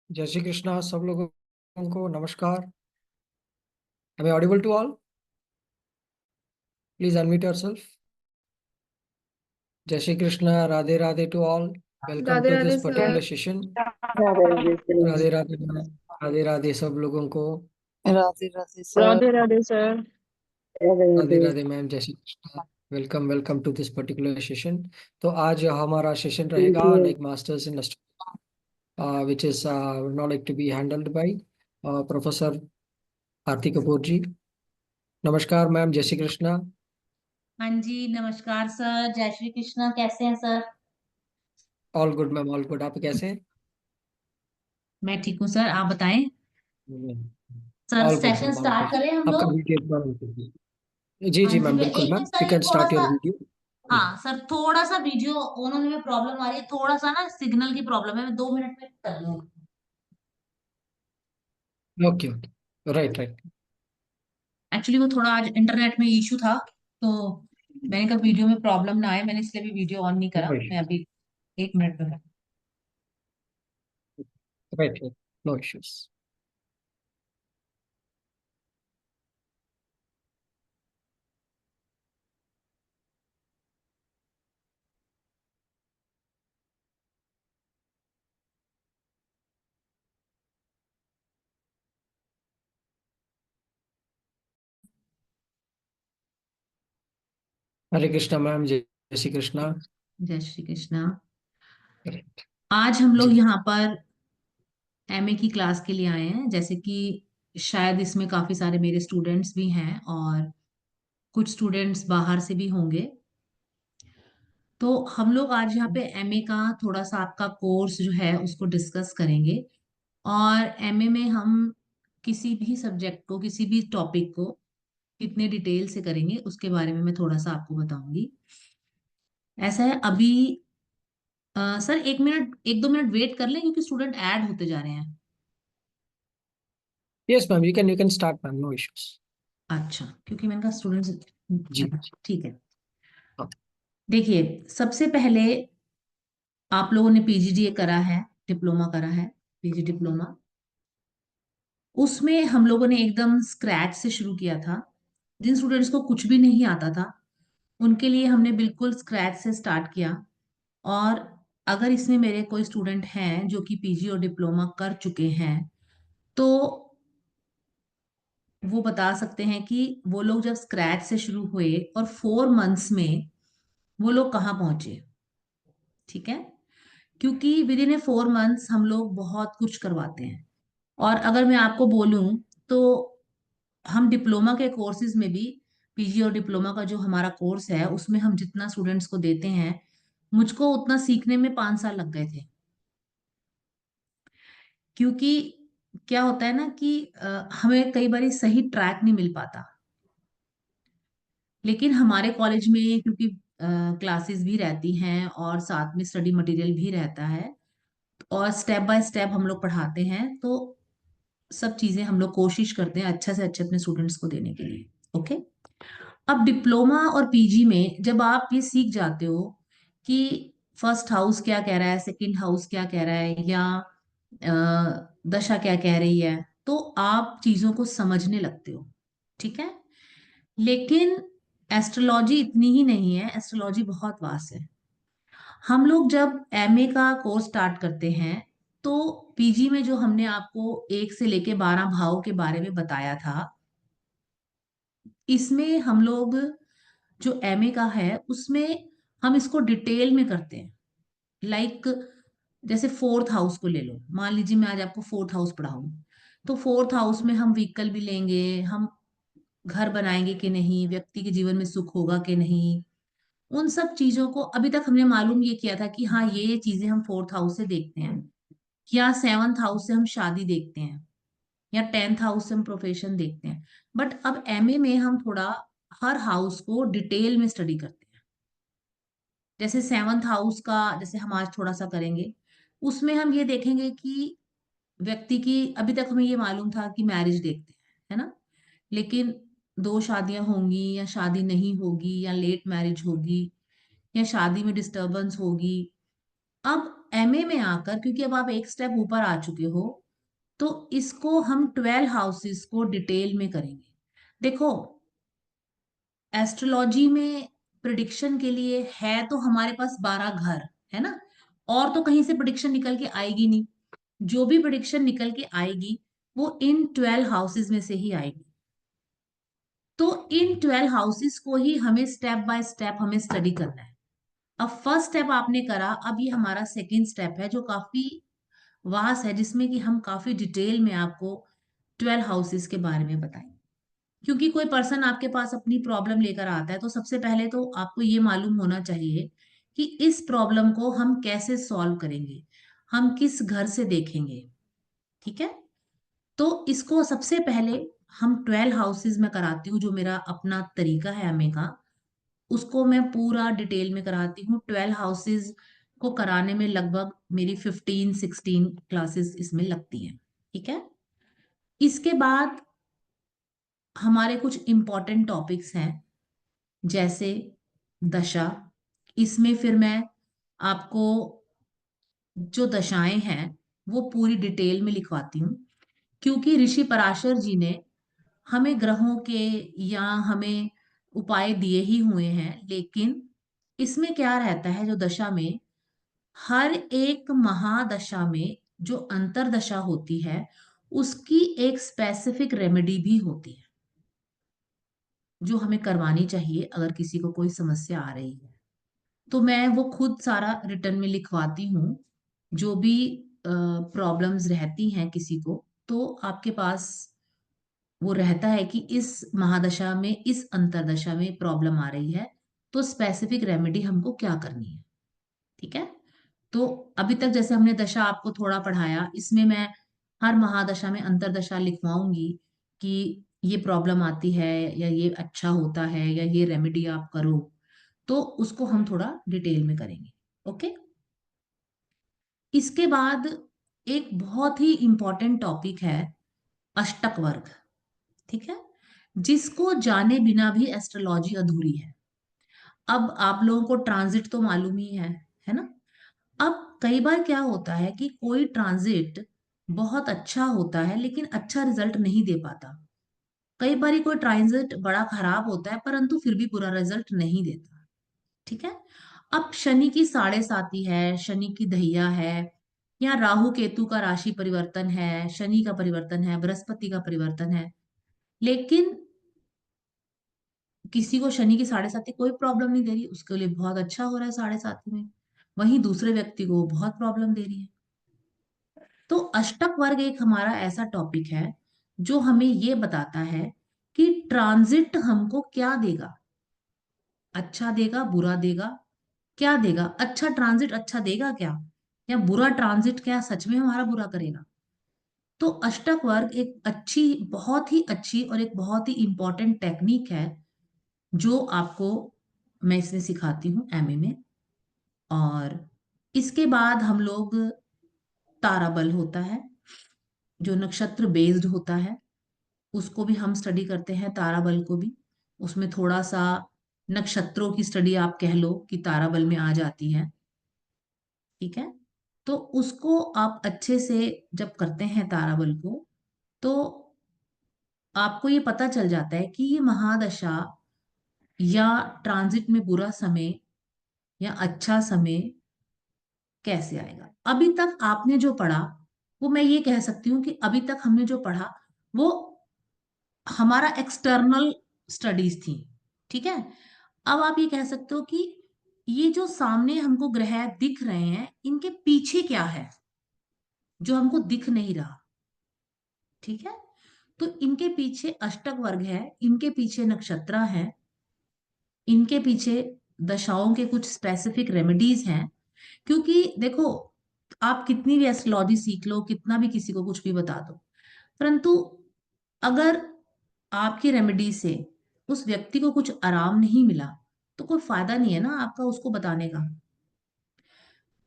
जय श्री कृष्णा सब लोगों को नमस्कार। Am I audible to all? Please unmute yourself. Jai Shri Krishna, Radhe Radhe to all. Welcome Radhe to Radhe this sir. particular session. Radhe Radhe Radhe Radhe ma'am, Radhe Radhe सब लोगों को। Radhe Radhe sir. Radhe Radhe sir. Radhe Radhe Radhe Radhe ma'am, जय Shri Krishna. Welcome welcome to this particular session. तो आज हमारा session रहेगा like masters in which is now like to be handled by professor Aarti Kapoor ji. नमस्कार ma'am, जय श्री कृष्णा। हाँ जी, नमस्कार सर। जय श्री कृष्णा। कैसे हैं sir? All good ma'am, all good. आप कैसे हैं? मैं ठीक हूँ सर, आप बताएं। Sir, all good session ma'am, all start good. करें हम आपका लोग। वीडियो एक बार open कीजिए। जी हाँ जी जी, मैम, मैं बिल्कुल एक मैम, मिनट सर, यू ये कैन थोड़ा स्टार्ट योर सा। वीडियो। हाँ सर, थोड़ा सा वीडियो ऑन होने में प्रॉब्लम आ रही है, थोड़ा सा ना सिग्नल की प्रॉब्लम है। मैं 2 मिनट में कर लूँ। Okay okay, right right. Actually वो थोड़ा आज इंटरनेट में इशू था, तो मैंने कहा वीडियो में प्रॉब्लम ना आए, मैंने इसलिए भी वीडियो ऑन नहीं करा। मैं अभी 1 मिनट में राइट राइट, नो इश्यूज। हरे कृष्णा मैम, जय श्री कृष्णा। जय श्री कृष्णा। Correct. आज हम लोग जी यहाँ पर एमए की क्लास के लिए आए हैं। जैसे कि शायद इसमें काफी सारे मेरे स्टूडेंट्स भी हैं और कुछ स्टूडेंट्स बाहर से भी होंगे। तो हम लोग आज यहाँ पे एमए का थोड़ा सा आपका कोर्स जो है उसको डिस्कस करेंगे। और एमए में हम किसी भी सब्जेक्ट को, किसी भी टॉपिक को कितने डिटेल से करेंगे उसके बारे में मैं थोड़ा सा आपको बताऊंगी। ऐसा है अभी। सर 1 मिनट, 1-2 मिनट वेट कर लें क्योंकि स्टूडेंट ऐड होते जा रहे हैं। Yes ma'am, you can start ma'am, no issues. अच्छा, क्योंकि मैंने कहा स्टूडेंट्स। जी अच्छा ठीक है। हाँ। देखिए, सबसे पहले आप लोगों ने पीजीडीए करा है, डिप्लोमा करा है, पीजी डिप्लोमा। उसमें हम लोगों ने एकदम स्क्रैच से शुरू किया था। जिन स्टूडेंट्स को कुछ भी नहीं आता था उनके लिए हमने बिल्कुल स्क्रैच से स्टार्ट किया। और अगर इसमें मेरे कोई स्टूडेंट हैं जो कि पीजी और डिप्लोमा कर चुके हैं, तो वो बता सकते हैं कि वो लोग जब स्क्रैच से शुरू हुए और 4 मंथ्स में वो लोग कहाँ पहुंचे। ठीक है, क्योंकि विद इन ए 4 मंथ्स हम लोग बहुत कुछ करवाते हैं। और अगर मैं आपको बोलूं तो हम डिप्लोमा के कोर्सेज में भी, पीजी और डिप्लोमा का जो हमारा कोर्स है उसमें हम जितना स्टूडेंट्स को देते हैं, मुझको उतना सीखने में 5 साल लग गए थे। क्योंकि क्या होता है ना कि हमें कई बार सही ट्रैक नहीं मिल पाता। लेकिन हमारे कॉलेज में क्योंकि क्लासेस भी रहती हैं और साथ में स्टडी मटेरियल भी रहता है और स्टेप बाय स्टेप हम लोग पढ़ाते हैं, तो सब चीजें हम लोग कोशिश करते हैं अच्छे से अच्छे अपने स्टूडेंट्स को देने के लिए। ओके। अब डिप्लोमा और पीजी में जब आप ये सीख जाते हो कि फर्स्ट हाउस क्या कह रहा है, सेकंड हाउस क्या कह रहा है, या दशा क्या कह रही है, तो आप चीजों को समझने लगते हो। ठीक है। लेकिन एस्ट्रोलॉजी इतनी ही नहीं है, एस्ट्रोलॉजी बहुत वास्ट है। हम लोग जब एमए का कोर्स स्टार्ट करते हैं तो पीजी में जो हमने आपको 1 से लेके 12 भाव के बारे में बताया था, इसमें हम लोग जो एमए का है उसमें हम इसको डिटेल में करते हैं। लाइक जैसे फोर्थ हाउस को ले लो, मान लीजिए मैं आज आपको फोर्थ हाउस पढ़ाऊं, तो फोर्थ हाउस में हम व्हीकल भी लेंगे, हम घर बनाएंगे कि नहीं, व्यक्ति के जीवन में सुख होगा कि नहीं। उन सब चीजों को अभी तक हमने मालूम ये किया था कि हाँ ये चीजें हम फोर्थ हाउस से देखते हैं, या सेवंथ हाउस से हम शादी देखते हैं, या 10th हाउस से हम प्रोफेशन देखते हैं। बट अब एमए में हम थोड़ा हर हाउस को डिटेल में स्टडी करते हैं। जैसे 7th हाउस का जैसे हम आज थोड़ा सा करेंगे, उसमें हम ये देखेंगे कि व्यक्ति की, अभी तक हमें ये मालूम था कि मैरिज देखते हैं, है ना। लेकिन 2 शादियां होंगी या शादी नहीं होगी, या लेट मैरिज होगी, या शादी में डिस्टरबेंस होगी। अब अब एमए में आकर, क्योंकि अब आप एक स्टेप ऊपर आ चुके हो, तो इसको हम 12 हाउसेस को डिटेल में करेंगे। देखो, एस्ट्रोलॉजी में प्रिडिक्शन के लिए है तो हमारे पास 12 घर है ना, और तो कहीं से प्रिडिक्शन निकल के आएगी नहीं। जो भी प्रिडिक्शन निकल के आएगी वो इन 12 हाउसेस में से ही आएगी। तो इन 12 हाउसेस को ही हमें स्टेप बाय स्टेप हमें स्टडी करना है। अब फर्स्ट स्टेप आपने करा, अब ये हमारा सेकेंड स्टेप है जो काफी वास्ट है, जिसमें कि हम काफी डिटेल में आपको 12 हाउसेस के बारे में बताएंगे। क्योंकि कोई पर्सन आपके पास अपनी प्रॉब्लम लेकर आता है तो सबसे पहले तो आपको ये मालूम होना चाहिए कि इस प्रॉब्लम को हम कैसे सॉल्व करेंगे, हम किस घर से देखेंगे। ठीक है, तो इसको सबसे पहले हम 12 हाउसेस में कराती हूँ, जो मेरा अपना तरीका है एमए का, उसको मैं पूरा डिटेल में कराती हूँ। 12 हाउसेस को कराने में लगभग मेरी 15-16 क्लासेस इसमें लगती हैं। ठीक है, इसके बाद हमारे कुछ इंपॉर्टेंट टॉपिक्स हैं, जैसे दशा। इसमें फिर मैं आपको जो दशाएं हैं वो पूरी डिटेल में लिखवाती हूँ, क्योंकि ऋषि पराशर जी ने हमें ग्रहों के या हमें उपाय दिए ही हुए हैं, लेकिन इसमें क्या रहता है, जो दशा में हर एक महादशा में जो अंतरदशा होती है उसकी एक स्पेसिफिक रेमेडी भी होती है, जो हमें करवानी चाहिए अगर किसी को कोई समस्या आ रही है। तो मैं वो खुद सारा रिटर्न में लिखवाती हूँ। जो भी प्रॉब्लम्स रहती हैं किसी को, तो आपके पास वो रहता है कि इस महादशा में, इस अंतरदशा में प्रॉब्लम आ रही है, तो स्पेसिफिक रेमेडी हमको क्या करनी है। ठीक है, तो अभी तक जैसे हमने दशा आपको थोड़ा पढ़ाया, इसमें मैं हर महादशा में अंतरदशा लिखवाऊंगी कि ये प्रॉब्लम आती है या ये अच्छा होता है या ये रेमेडी आप करो, तो उसको हम थोड़ा डिटेल में करेंगे। ओके, इसके बाद एक बहुत ही इंपॉर्टेंट टॉपिक है अष्टक वर्ग। ठीक है, जिसको जाने बिना भी एस्ट्रोलॉजी अधूरी है। अब आप लोगों को ट्रांजिट तो मालूम ही है ना। अब कई बार क्या होता है कि कोई ट्रांजिट बहुत अच्छा होता है लेकिन अच्छा रिजल्ट नहीं दे पाता। कई बार कोई ट्रांजिट बड़ा खराब होता है परंतु फिर भी बुरा रिजल्ट नहीं देता। ठीक है, अब शनि की साढ़े साती है, शनि की दहिया है, या राहु केतु का राशि परिवर्तन है, शनि का परिवर्तन है, बृहस्पति का परिवर्तन है, लेकिन किसी को शनि की साढ़े साती कोई प्रॉब्लम नहीं दे रही, उसके लिए बहुत अच्छा हो रहा है साढ़े साती में। वहीं दूसरे व्यक्ति को बहुत प्रॉब्लम दे रही है। तो अष्टक वर्ग एक हमारा ऐसा टॉपिक है जो हमें ये बताता है कि ट्रांजिट हमको क्या देगा, अच्छा देगा, बुरा देगा, क्या देगा। अच्छा ट्रांजिट अच्छा देगा क्या, या बुरा ट्रांजिट क्या सच में हमारा बुरा करेगा। तो अष्टक वर्ग एक अच्छी, बहुत ही अच्छी और एक बहुत ही इंपॉर्टेंट टेक्निक है जो आपको मैं इसमें सिखाती हूँ एमए में। और इसके बाद हम लोग, ताराबल होता है जो नक्षत्र बेस्ड होता है, उसको भी हम स्टडी करते हैं, ताराबल को भी। उसमें थोड़ा सा नक्षत्रों की स्टडी आप कह लो कि ताराबल में आ जाती है। ठीक है, तो उसको आप अच्छे से जब करते हैं ताराबल को, तो आपको ये पता चल जाता है कि ये महादशा या ट्रांजिट में बुरा समय या अच्छा समय कैसे आएगा। अभी तक आपने जो पढ़ा, वो मैं ये कह सकती हूँ कि अभी तक हमने जो पढ़ा वो हमारा एक्सटर्नल स्टडीज थी। ठीक है, अब आप ये कह सकते हो कि ये जो सामने हमको ग्रह दिख रहे हैं, इनके पीछे क्या है जो हमको दिख नहीं रहा। ठीक है, तो इनके पीछे अष्टक वर्ग है, इनके पीछे नक्षत्र है, इनके पीछे दशाओं के कुछ स्पेसिफिक रेमेडीज हैं। क्योंकि देखो, आप कितनी भी एस्ट्रोलॉजी सीख लो, कितना भी किसी को कुछ भी बता दो, परंतु अगर आपकी रेमेडी से उस व्यक्ति को कुछ आराम नहीं मिला तो कोई फायदा नहीं है ना आपका उसको बताने का।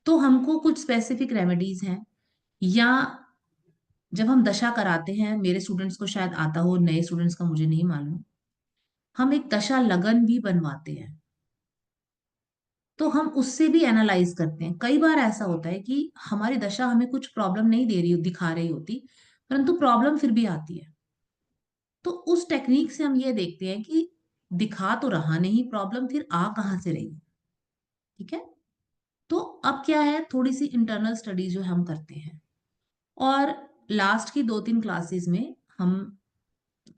तो हमको कुछ स्पेसिफिक रेमेडीज हैं, या जब हम दशा कराते हैं, मेरे स्टूडेंट्स को शायद आता हो, नए स्टूडेंट्स का मुझे नहीं मालूम, हम एक दशा लगन भी बनवाते हैं। तो हम उससे भी एनालाइज करते हैं। कई बार ऐसा होता है कि हमारी दशा हमें कुछ प्रॉब्लम नहीं दे रही दिखा रही होती, परंतु प्रॉब्लम फिर भी आती है। तो उस टेक्निक से हम ये देखते हैं कि दिखा तो रहा नहीं प्रॉब्लम, फिर आ कहाँ से रही। ठीक है, तो अब क्या है, थोड़ी सी इंटरनल स्टडी जो हम करते हैं, और लास्ट की 2-3 क्लासेस में हम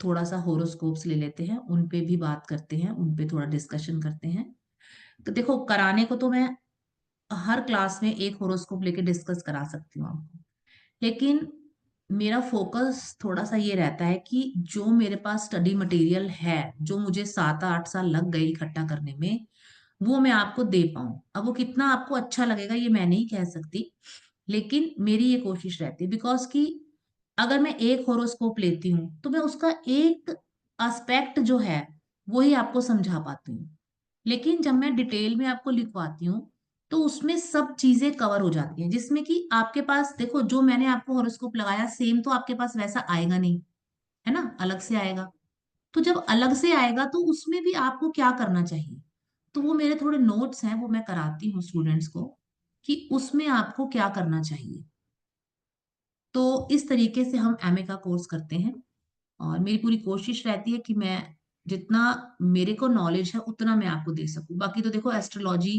थोड़ा सा होरोस्कोप्स ले लेते हैं, उन पे भी बात करते हैं, उन पे थोड़ा डिस्कशन करते हैं। तो देखो, कराने को तो मैं हर क्लास में एक होरोस्कोप लेके डिस्कस करा सकती हूँ आपको, लेकिन मेरा फोकस थोड़ा सा ये रहता है कि जो मेरे पास स्टडी मटेरियल है, जो मुझे 7-8 साल लग गए इकट्ठा करने में, वो मैं आपको दे पाऊं। अब वो कितना आपको अच्छा लगेगा ये मैं नहीं कह सकती, लेकिन मेरी ये कोशिश रहती है, बिकॉज कि अगर मैं एक होरोस्कोप लेती हूँ तो मैं उसका एक एस्पेक्ट जो है वही आपको समझा पाती हूँ, लेकिन जब मैं डिटेल में आपको लिखवाती हूँ तो उसमें सब चीजें कवर हो जाती हैं, जिसमें कि आपके पास देखो, जो मैंने आपको हॉरोस्कोप लगाया सेम तो आपके पास वैसा आएगा नहीं, है ना, अलग से आएगा। तो जब अलग से आएगा तो उसमें भी आपको क्या करना चाहिए, तो वो मेरे थोड़े नोट्स हैं, वो मैं कराती हूँ स्टूडेंट्स को कि उसमें आपको क्या करना चाहिए। तो इस तरीके से हम एमए का कोर्स करते हैं, और मेरी पूरी कोशिश रहती है कि मैं जितना मेरे को नॉलेज है उतना मैं आपको दे सकूं। बाकी तो देखो, एस्ट्रोलॉजी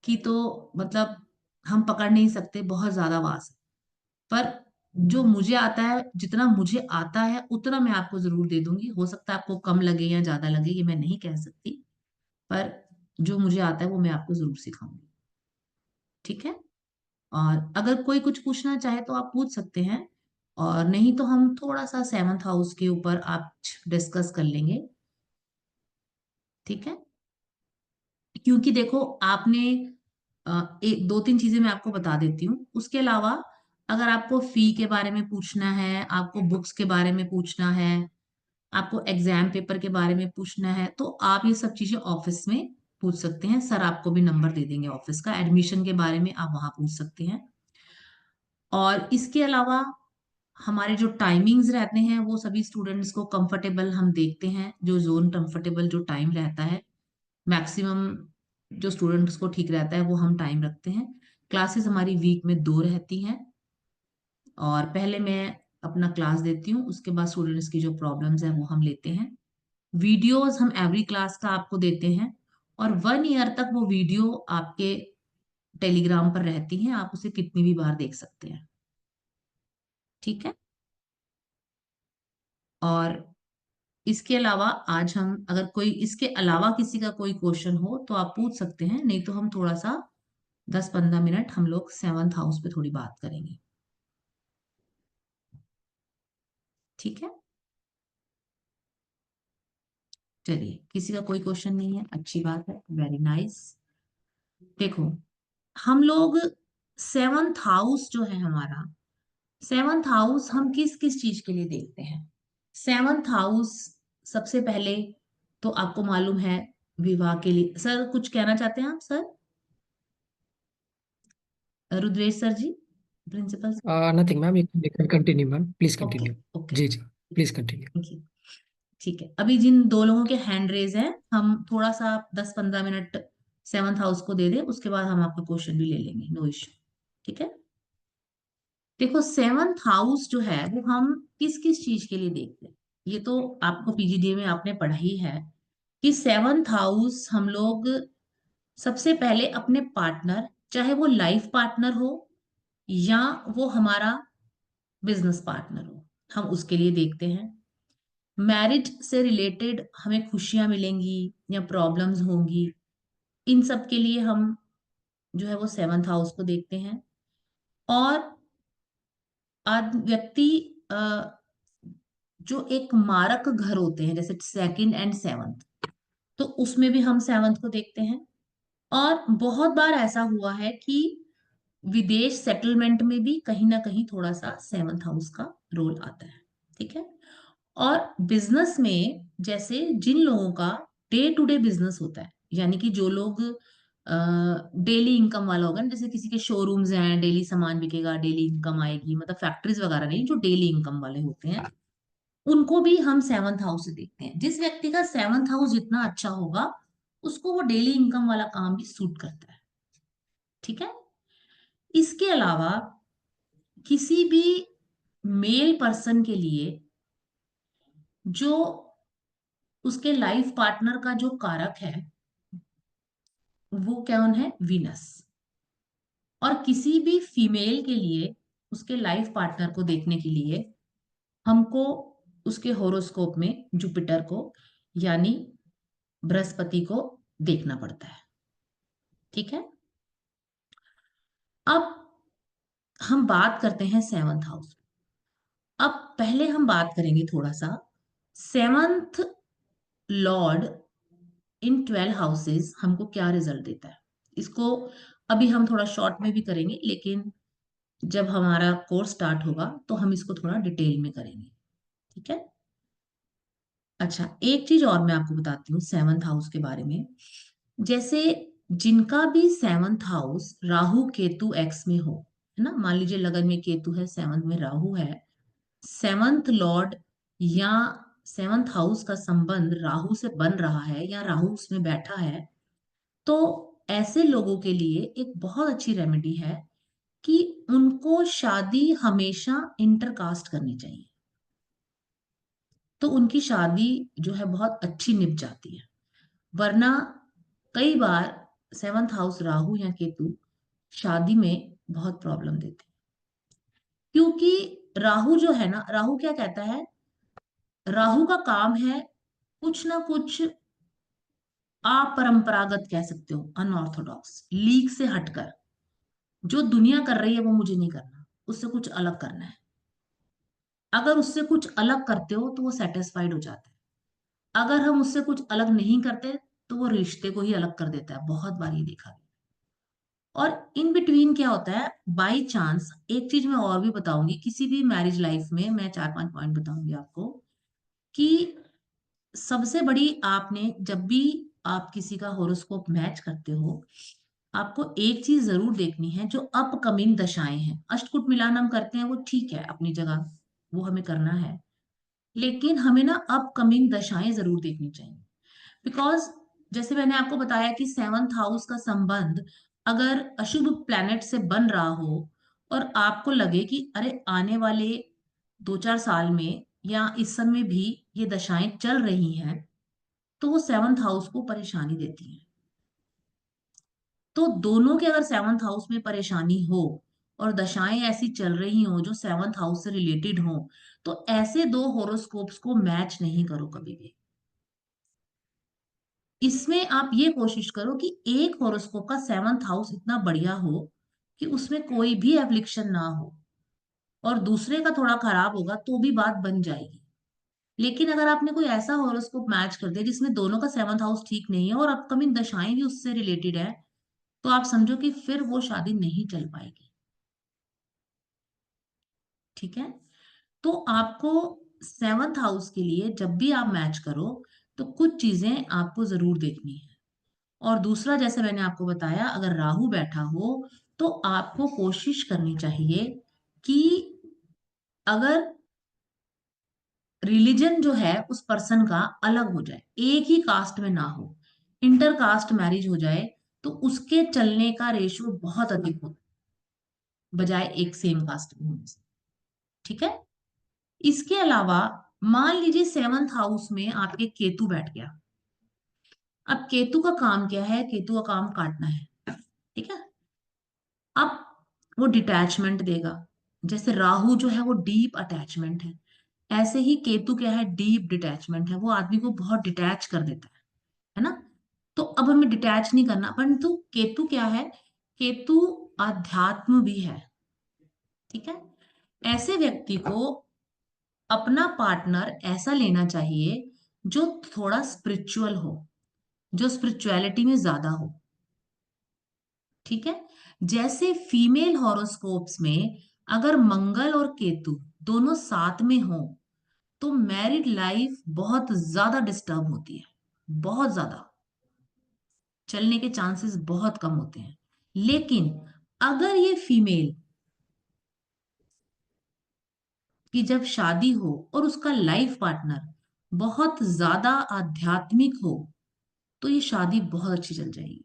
की तो मतलब हम पकड़ नहीं सकते, बहुत ज्यादा वास्ट है। पर जो मुझे आता है, जितना मुझे आता है उतना मैं आपको जरूर दे दूंगी। हो सकता है आपको कम लगे या ज्यादा लगे, ये मैं नहीं कह सकती, पर जो मुझे आता है वो मैं आपको जरूर सिखाऊंगी। ठीक है, और अगर कोई कुछ पूछना चाहे तो आप पूछ सकते हैं, और नहीं तो हम थोड़ा सा 7th हाउस के ऊपर आप डिस्कस कर लेंगे। ठीक है, क्योंकि देखो आपने एक 2-3 चीजें मैं आपको बता देती हूँ, उसके अलावा अगर आपको फी के बारे में पूछना है, आपको बुक्स के बारे में पूछना है, आपको एग्जाम पेपर के बारे में पूछना है, तो आप ये सब चीजें ऑफिस में पूछ सकते हैं। सर आपको भी नंबर दे देंगे ऑफिस का, एडमिशन के बारे में आप वहां पूछ सकते हैं। और इसके अलावा हमारे जो टाइमिंग्स रहते हैं वो सभी स्टूडेंट्स को कंफर्टेबल हम देखते हैं, जो जोन कंफर्टेबल जो टाइम रहता है, मैक्सिमम जो स्टूडेंट्स को ठीक रहता है वो हम टाइम रखते हैं। क्लासेस हमारी वीक में 2 रहती हैं, और पहले मैं अपना क्लास देती हूँ, उसके बाद स्टूडेंट्स की जो प्रॉब्लम्स है वो हम लेते हैं। वीडियोस हम एवरी क्लास का आपको देते हैं, और 1 ईयर तक वो वीडियो आपके टेलीग्राम पर रहती हैं, आप उसे कितनी भी बार देख सकते हैं। ठीक है, और इसके अलावा आज हम, अगर कोई इसके अलावा किसी का कोई क्वेश्चन हो तो आप पूछ सकते हैं, नहीं तो हम थोड़ा सा 10-15 मिनट हम लोग 7th हाउस पे थोड़ी बात करेंगे। ठीक है, चलिए, किसी का कोई क्वेश्चन नहीं है, अच्छी बात है, वेरी नाइस। देखो, हम लोग 7th हाउस जो है हमारा, 7th हाउस हम किस किस चीज के लिए देखते हैं। 7th हाउस सबसे पहले तो आपको मालूम है विवाह के लिए। सर कुछ कहना चाहते हैं आप sir? Rudresh sir ji, principal. Nothing, ma'am. You can continue, ma'am. Please okay, continue. Okay, जी जी, please continue. Thank you. ठीक है, अभी जिन 2 लोगों के हैंड रेज हैं, हम थोड़ा सा 10-15 मिनट 7th हाउस को दे दें, उसके बाद हम आपका क्वेश्चन भी ले लेंगे, नो इश्यू। ठीक है, देखो 7th हाउस जो है वो हम किस किस चीज के लिए देखते हैं, ये तो आपको पीजीडीए में आपने पढ़ा ही है कि 7th हाउस हम लोग सबसे पहले अपने पार्टनर, चाहे वो लाइफ पार्टनर हो या वो हमारा बिजनेस पार्टनर हो, हम उसके लिए देखते हैं। मैरिज से रिलेटेड हमें खुशियां मिलेंगी या प्रॉब्लम्स होंगी, इन सब के लिए हम जो है वो 7th हाउस को देखते हैं। और व्यक्ति जो एक मारक घर होते हैं, जैसे 2nd एंड 7th, तो उसमें भी हम 7th को देखते हैं। और बहुत बार ऐसा हुआ है कि विदेश सेटलमेंट में भी कहीं ना कहीं थोड़ा सा 7th हाउस का रोल आता है। ठीक है, और बिजनेस में जैसे जिन लोगों का डे टू डे बिजनेस होता है, यानी कि जो लोग डेली इनकम वाला होगा ना, जैसे किसी के शोरूम्स हैं, डेली सामान बिकेगा, डेली इनकम आएगी, मतलब फैक्ट्रीज वगैरह नहीं, जो डेली इनकम वाले होते हैं, उनको भी हम 7th हाउस से देखते हैं। जिस व्यक्ति का 7th हाउस जितना अच्छा होगा उसको वो डेली इनकम वाला काम भी सूट करता है। ठीक है। इसके अलावा किसी भी मेल पर्सन के लिए जो उसके लाइफ पार्टनर का जो कारक है वो कौन है? वीनस। और किसी भी फीमेल के लिए उसके लाइफ पार्टनर को देखने के लिए हमको उसके होरोस्कोप में जुपिटर को यानी बृहस्पति को देखना पड़ता है। ठीक है। अब हम बात करते हैं सेवंथ हाउस। अब पहले हम बात करेंगे थोड़ा सा सेवंथ लॉर्ड इन 12 हाउसेस हमको क्या रिजल्ट देता है। इसको अभी हम थोड़ा शॉर्ट में भी करेंगे, लेकिन जब हमारा कोर्स स्टार्ट होगा तो हम इसको थोड़ा डिटेल में करेंगे। ठीक है। अच्छा, एक चीज और मैं आपको बताती हूँ सेवंथ हाउस के बारे में। जैसे जिनका भी seventh house Rahu Ketu x में हो, है ना, मान लीजिए लगन में केतु है, सेवंथ में राहु है, सेवंथ लॉर्ड या सेवंथ हाउस का संबंध राहु से बन रहा है या राहु उसमें बैठा है, तो ऐसे लोगों के लिए एक बहुत अच्छी रेमेडी है कि उनको शादी हमेशा इंटरकास्ट करनी चाहिए। तो उनकी शादी जो है बहुत अच्छी निप जाती है। वरना कई बार सेवंथ हाउस राहु या केतु शादी में बहुत प्रॉब्लम देते हैं। क्योंकि राहु जो है ना, राहु क्या कहता है, राहु का काम है कुछ ना कुछ अपरंपरागत कह सकते हो, अनऑर्थोडॉक्स, लीक से हटकर जो दुनिया कर रही है वो मुझे नहीं करना, उससे कुछ अलग करना है। अगर उससे कुछ अलग करते हो तो वो सेटिस्फाइड हो जाता है। अगर हम उससे कुछ अलग नहीं करते तो वो रिश्ते को ही अलग कर देता है। बहुत बार ये देखा गया। और इन बिटवीन क्या होता है, बाई चांस एक चीज मैं और भी बताऊंगी, किसी भी मैरिज लाइफ में मैं 4-5 पॉइंट बताऊंगी आपको कि सबसे बड़ी, आपने जब भी आप किसी का होरोस्कोप मैच करते हो, आपको एक चीज जरूर देखनी है, जो अपकमिंग दशाएं हैं। अष्टकूट मिलान हम करते हैं, वो ठीक है अपनी जगह, वो हमें करना है, लेकिन हमें ना अपकमिंग दशाएं जरूर देखनी चाहिए। बिकॉज जैसे मैंने आपको बताया कि सेवंथ हाउस का संबंध अगर अशुभ प्लैनेट से बन रहा हो और आपको लगे कि अरे आने वाले 2-4 साल में या इस समय भी ये दशाएं चल रही हैं, तो वो सेवंथ हाउस को परेशानी देती हैं। तो दोनों के अगर सेवंथ हाउस में परेशानी हो और दशाएं ऐसी चल रही हो जो सेवंथ हाउस से रिलेटेड हो, तो ऐसे दो होरोस्कोप्स को मैच नहीं करो कभी भी। इसमें आप ये कोशिश करो कि एक होरोस्कोप का सेवंथ हाउस इतना बढ़िया हो कि उसमें कोई भी एफ्लिक्शन ना हो, और दूसरे का थोड़ा खराब होगा तो भी बात बन जाएगी। लेकिन अगर आपने कोई ऐसा होरोस्कोप मैच कर दिया जिसमें दोनों का सेवंथ हाउस ठीक नहीं है और अपकमिंग दशाएं भी उससे रिलेटेड है, तो आप समझो कि फिर वो शादी नहीं चल पाएगी। ठीक है। तो आपको सेवंथ हाउस के लिए जब भी आप मैच करो तो कुछ चीजें आपको जरूर देखनी है। और दूसरा, जैसे मैंने आपको बताया, अगर राहु बैठा हो तो आपको कोशिश करनी चाहिए कि अगर रिलीजन जो है उस पर्सन का अलग हो जाए, एक ही कास्ट में ना हो, इंटर कास्ट मैरिज हो जाए, तो उसके चलने का रेशियो बहुत अधिक होता है बजाय एक सेम कास्ट में होने से। ठीक है। इसके अलावा मान लीजिए सेवंथ हाउस में आपके केतु बैठ गया। अब केतु का काम क्या है? केतु का काम काटना है। ठीक है। अब वो डिटैचमेंट देगा। जैसे राहु जो है वो डीप अटैचमेंट है, ऐसे ही केतु क्या है? डीप डिटैचमेंट है। वो आदमी को बहुत डिटैच कर देता है ना। तो अब हमें डिटैच नहीं करना, परंतु केतु क्या है? केतु आध्यात्म भी है। ठीक है। ऐसे व्यक्ति को अपना पार्टनर ऐसा लेना चाहिए जो थोड़ा स्पिरिचुअल हो, जो स्पिरिचुअलिटी में ज्यादा हो। ठीक है। जैसे फीमेल हॉरोस्कोप्स में अगर मंगल और केतु दोनों साथ में हो तो मैरिड लाइफ बहुत ज्यादा डिस्टर्ब होती है, बहुत ज्यादा चलने के चांसेस बहुत कम होते हैं। लेकिन अगर ये फीमेल की जब शादी हो और उसका लाइफ पार्टनर बहुत ज्यादा आध्यात्मिक हो तो ये शादी बहुत अच्छी चल जाएगी।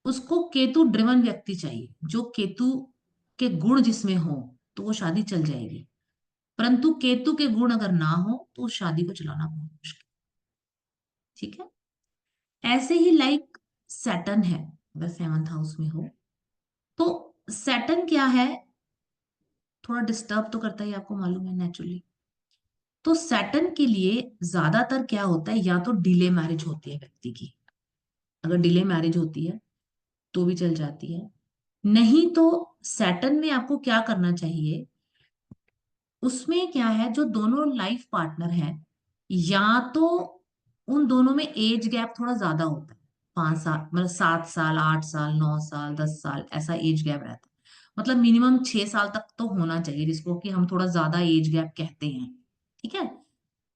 उसको केतु ड्रिवन व्यक्ति चाहिए, जो केतु के गुण जिसमें हो, तो वो शादी चल जाएगी। परंतु केतु के गुण अगर ना हो तो उस शादी को चलाना बहुत मुश्किल। ठीक है। ऐसे ही लाइक सैटर्न है, अगर 7th हाउस में हो तो सैटर्न क्या है, थोड़ा डिस्टर्ब तो करता ही, आपको मालूम है नेचुरली। तो सैटर्न के लिए ज्यादातर क्या होता है, या तो डिले मैरिज होती है व्यक्ति की, अगर डिले मैरिज होती है तो भी चल जाती है। नहीं तो सैटर्न में आपको क्या करना चाहिए, उसमें क्या है, जो दोनों लाइफ पार्टनर हैं, या तो उन दोनों में एज गैप थोड़ा ज्यादा होता है, 5 साल, मतलब 7 साल, 8 साल, 9 साल, 10 साल, ऐसा एज गैप रहता है। मतलब मिनिमम 6 साल तक तो होना चाहिए, जिसको कि हम थोड़ा ज्यादा एज गैप कहते हैं। ठीक है।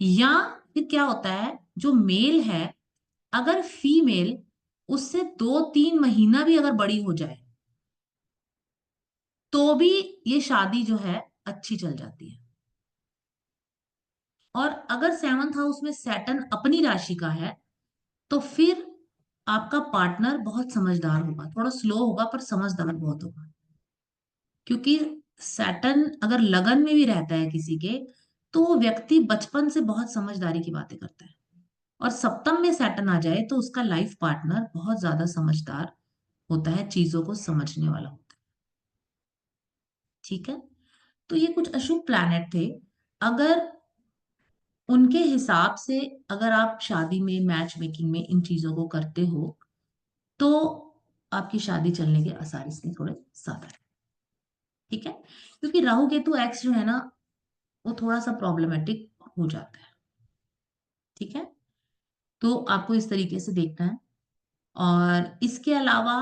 या फिर क्या होता है, जो मेल है, अगर फीमेल उससे 2-3 महीना भी अगर बड़ी हो जाए तो भी ये शादी जो है अच्छी चल जाती है। और अगर 7th हाउस में सैटर्न अपनी राशि का है तो फिर आपका पार्टनर बहुत समझदार होगा, थोड़ा स्लो होगा पर समझदार बहुत होगा। क्योंकि सैटर्न अगर लगन में भी रहता है किसी के, तो वो व्यक्ति बचपन से बहुत समझदारी की बातें करता है। और सप्तम में सैटर्न आ जाए तो उसका लाइफ पार्टनर बहुत ज्यादा समझदार होता है, चीजों को समझने वाला होता है। ठीक है। तो ये कुछ अशुभ प्लैनेट थे। अगर उनके हिसाब से अगर आप शादी में, मैच मेकिंग में इन चीजों को करते हो तो आपकी शादी चलने के आसार इसमें थोड़े ज्यादा है। ठीक है। क्योंकि राहु केतु एक्स जो है ना, वो थोड़ा सा प्रॉब्लमेटिक हो जाता है। ठीक है। तो आपको इस तरीके से देखना है। और इसके अलावा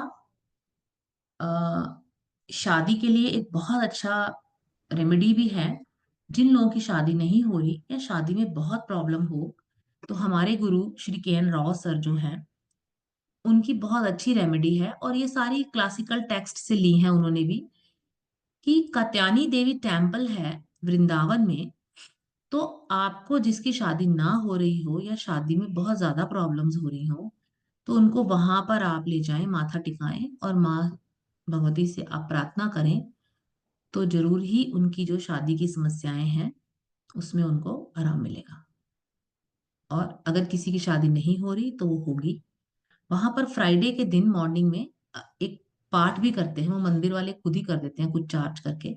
अ, शादी के लिए एक बहुत अच्छा रेमेडी भी है। जिन लोगों की शादी नहीं हो रही या शादी में बहुत प्रॉब्लम हो, तो हमारे गुरु श्री के एन राव सर जो हैं, उनकी बहुत अच्छी रेमेडी है, और ये सारी क्लासिकल टेक्स्ट से ली हैं उन्होंने भी, कि कात्यायनी देवी टेम्पल है वृंदावन में। तो आपको जिसकी शादी ना हो रही हो या शादी में बहुत ज्यादा प्रॉब्लम्स हो रही हो, तो उनको वहां पर आप ले जाएं, माथा टिकाएं और माँ भगवती से आप प्रार्थना करें, तो जरूर ही उनकी जो शादी की समस्याएं हैं उसमें उनको आराम मिलेगा। और अगर किसी की शादी नहीं हो रही तो वो होगी। वहां पर फ्राइडे के दिन मॉर्निंग में एक पाठ भी करते हैं, वो मंदिर वाले खुद ही कर देते हैं कुछ चार्ज करके,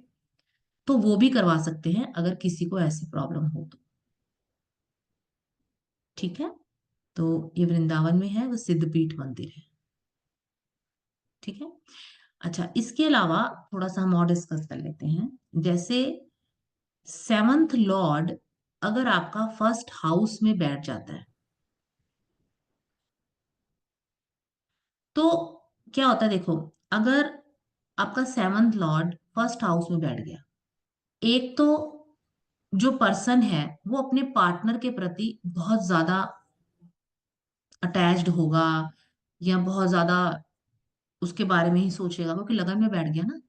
तो वो भी करवा सकते हैं अगर किसी को ऐसी प्रॉब्लम हो तो। ठीक है। तो ये वृंदावन में है, वो सिद्धपीठ मंदिर है। ठीक है। अच्छा, इसके अलावा थोड़ा सा हम और डिस्कस कर लेते हैं। जैसे 7th लॉर्ड अगर आपका 1st हाउस में बैठ जाता है तो क्या होता है, देखो, अगर आपका 7th लॉर्ड 1st हाउस में बैठ गया, एक तो जो पर्सन है वो अपने पार्टनर के प्रति बहुत ज्यादा अटैच्ड होगा, या बहुत ज्यादा उसके बारे में ही सोचेगा, क्योंकि लगन में बैठ गया ना।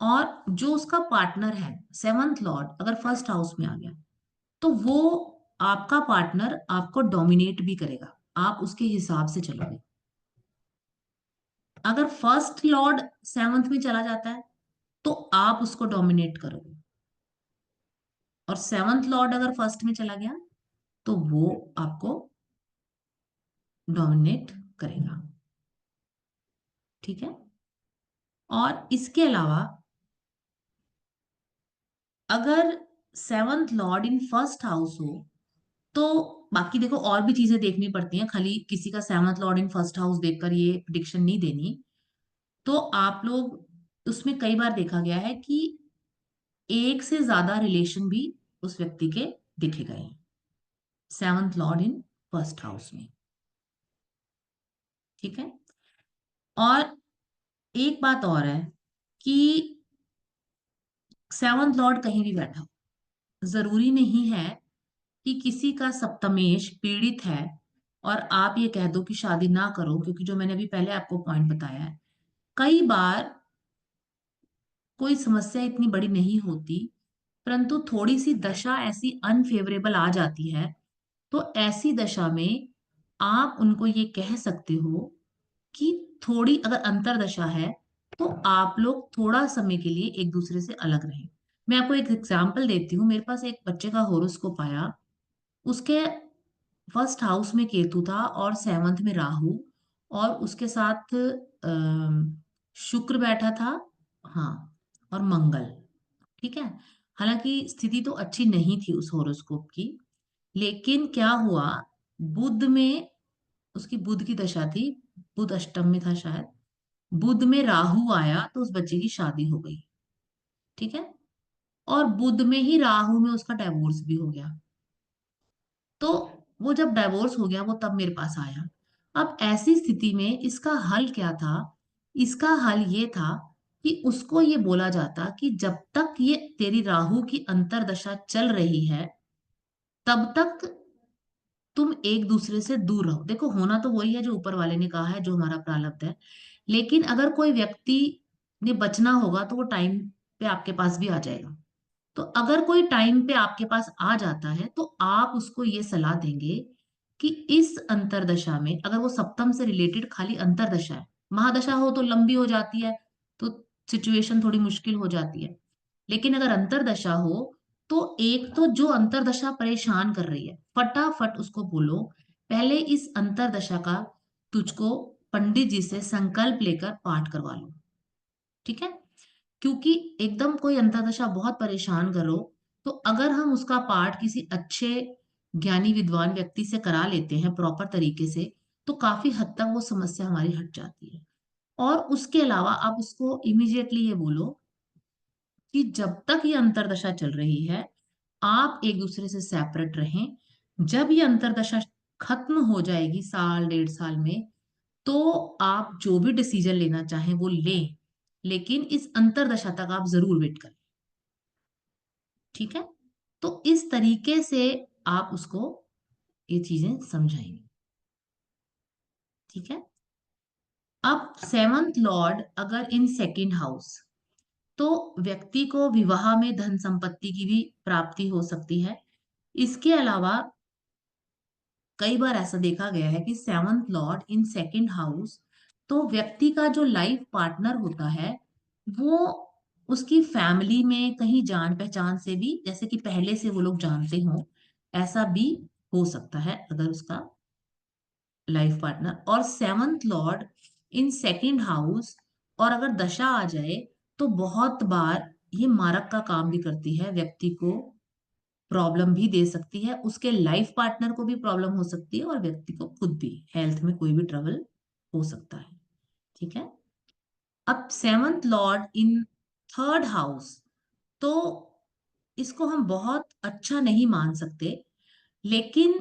और जो उसका पार्टनर है 7th लॉर्ड अगर 1st हाउस में आ गया, तो वो आपका पार्टनर आपको डोमिनेट भी करेगा, आप उसके हिसाब से चलोगे। अगर 1st लॉर्ड 7th में चला जाता है तो आप उसको डोमिनेट करोगे, और 7th लॉर्ड अगर 1st में चला गया तो वो आपको डोमिनेट करेगा। ठीक है। और इसके अलावा अगर 7th लॉर्ड इन 1st हाउस हो, तो बाकी देखो और भी चीजें देखनी पड़ती हैं, खाली किसी का 7th लॉर्ड इन 1st हाउस देखकर ये प्रिडिक्शन नहीं देनी। तो आप लोग उसमें कई बार देखा गया है कि एक से ज्यादा रिलेशन भी उस व्यक्ति के देखे गए हैं 7th लॉर्ड इन 1st हाउस में। ठीक है। और एक बात और है कि 7th लॉर्ड कहीं भी बैठा हो, जरूरी नहीं है कि किसी का सप्तमेश पीड़ित है और आप ये कह दो कि शादी ना करो, क्योंकि जो मैंने अभी पहले आपको पॉइंट बताया है, कई बार कोई समस्या इतनी बड़ी नहीं होती, परंतु थोड़ी सी दशा ऐसी अनफेवरेबल आ जाती है, तो ऐसी दशा में आप उनको ये कह सकते हो कि थोड़ी अगर अंतरदशा है तो आप लोग थोड़ा समय के लिए एक दूसरे से अलग रहें। मैं आपको एक एग्जांपल देती हूँ। मेरे पास एक बच्चे का हॉरोस्कोप आया। उसके फर्स्ट हाउस में केतु था और सेवंथ में राहु, और उसके साथ शुक्र बैठा था, हाँ, और मंगल। ठीक है। हालांकि स्थिति तो अच्छी नहीं थी उस हॉरोस्कोप की, लेकिन क्या हुआ, बुध में, उसकी बुध की दशा थी, बुध अष्टम में था शायद, बुध में राहु आया तो उस बच्चे की शादी हो गई। ठीक है। और बुध में ही राहु में उसका डाइवोर्स भी हो गया। तो वो जब डाइवोर्स हो गया वो तब मेरे पास आया। अब ऐसी स्थिति में इसका हल क्या था? इसका हल ये था कि उसको ये बोला जाता कि जब तक ये तेरी राहु की अंतर्दशा चल रही है तब तक तुम एक दूसरे से दूर रहो। देखो, होना तो वही है जो ऊपर वाले ने कहा है, जो हमारा प्रारब्ध है। लेकिन अगर कोई व्यक्ति ने बचना होगा तो वो टाइम पे आपके पास भी आ जाएगा। तो अगर कोई टाइम पे आपके पास आ जाता है तो आप उसको ये सलाह देंगे कि इस अंतरदशा में, अगर वो सप्तम से रिलेटेड खाली अंतरदशा है, महादशा हो तो लंबी हो जाती है, तो सिचुएशन थोड़ी मुश्किल हो जाती है। लेकिन अगर अंतरदशा हो तो एक तो जो अंतरदशा परेशान कर रही है, फटाफट उसको बोलो पहले इस अंतरदशा का तुझको पंडित जी से संकल्प लेकर पाठ करवा लो। ठीक है। क्योंकि एकदम कोई अंतरदशा बहुत परेशान करो तो अगर हम उसका पाठ किसी अच्छे ज्ञानी विद्वान व्यक्ति से करा लेते हैं प्रॉपर तरीके से, तो काफी हद तक वो समस्या हमारी हट जाती है। और उसके अलावा आप उसको इमीडिएटली ये बोलो कि जब तक ये अंतरदशा चल रही है आप एक दूसरे से सेपरेट रहें। जब ये अंतरदशा खत्म हो जाएगी साल डेढ़ साल में, तो आप जो भी डिसीजन लेना चाहें वो लें, लेकिन इस अंतरदशा तक आप जरूर वेट करें। ठीक है। तो इस तरीके से आप उसको ये चीजें समझाएंगे। ठीक है। अब सेवंथ लॉर्ड अगर इन सेकंड हाउस, तो व्यक्ति को विवाह में धन संपत्ति की भी प्राप्ति हो सकती है। इसके अलावा कई बार ऐसा देखा गया है कि seventh Lord in second house, तो व्यक्ति का जो लाइफ पार्टनर होता है वो उसकी फैमिली में कहीं जान पहचान से भी, जैसे कि पहले से वो लोग जानते हो, ऐसा भी हो सकता है अगर उसका लाइफ पार्टनर। और seventh Lord in second house और अगर दशा आ जाए तो बहुत बार ये मारक का काम भी करती है, व्यक्ति को प्रॉब्लम भी दे सकती है, उसके लाइफ पार्टनर को भी प्रॉब्लम हो सकती है और व्यक्ति को खुद भी हेल्थ में कोई भी ट्रबल हो सकता है। ठीक है। अब seventh Lord in third house, तो इसको हम बहुत अच्छा नहीं मान सकते, लेकिन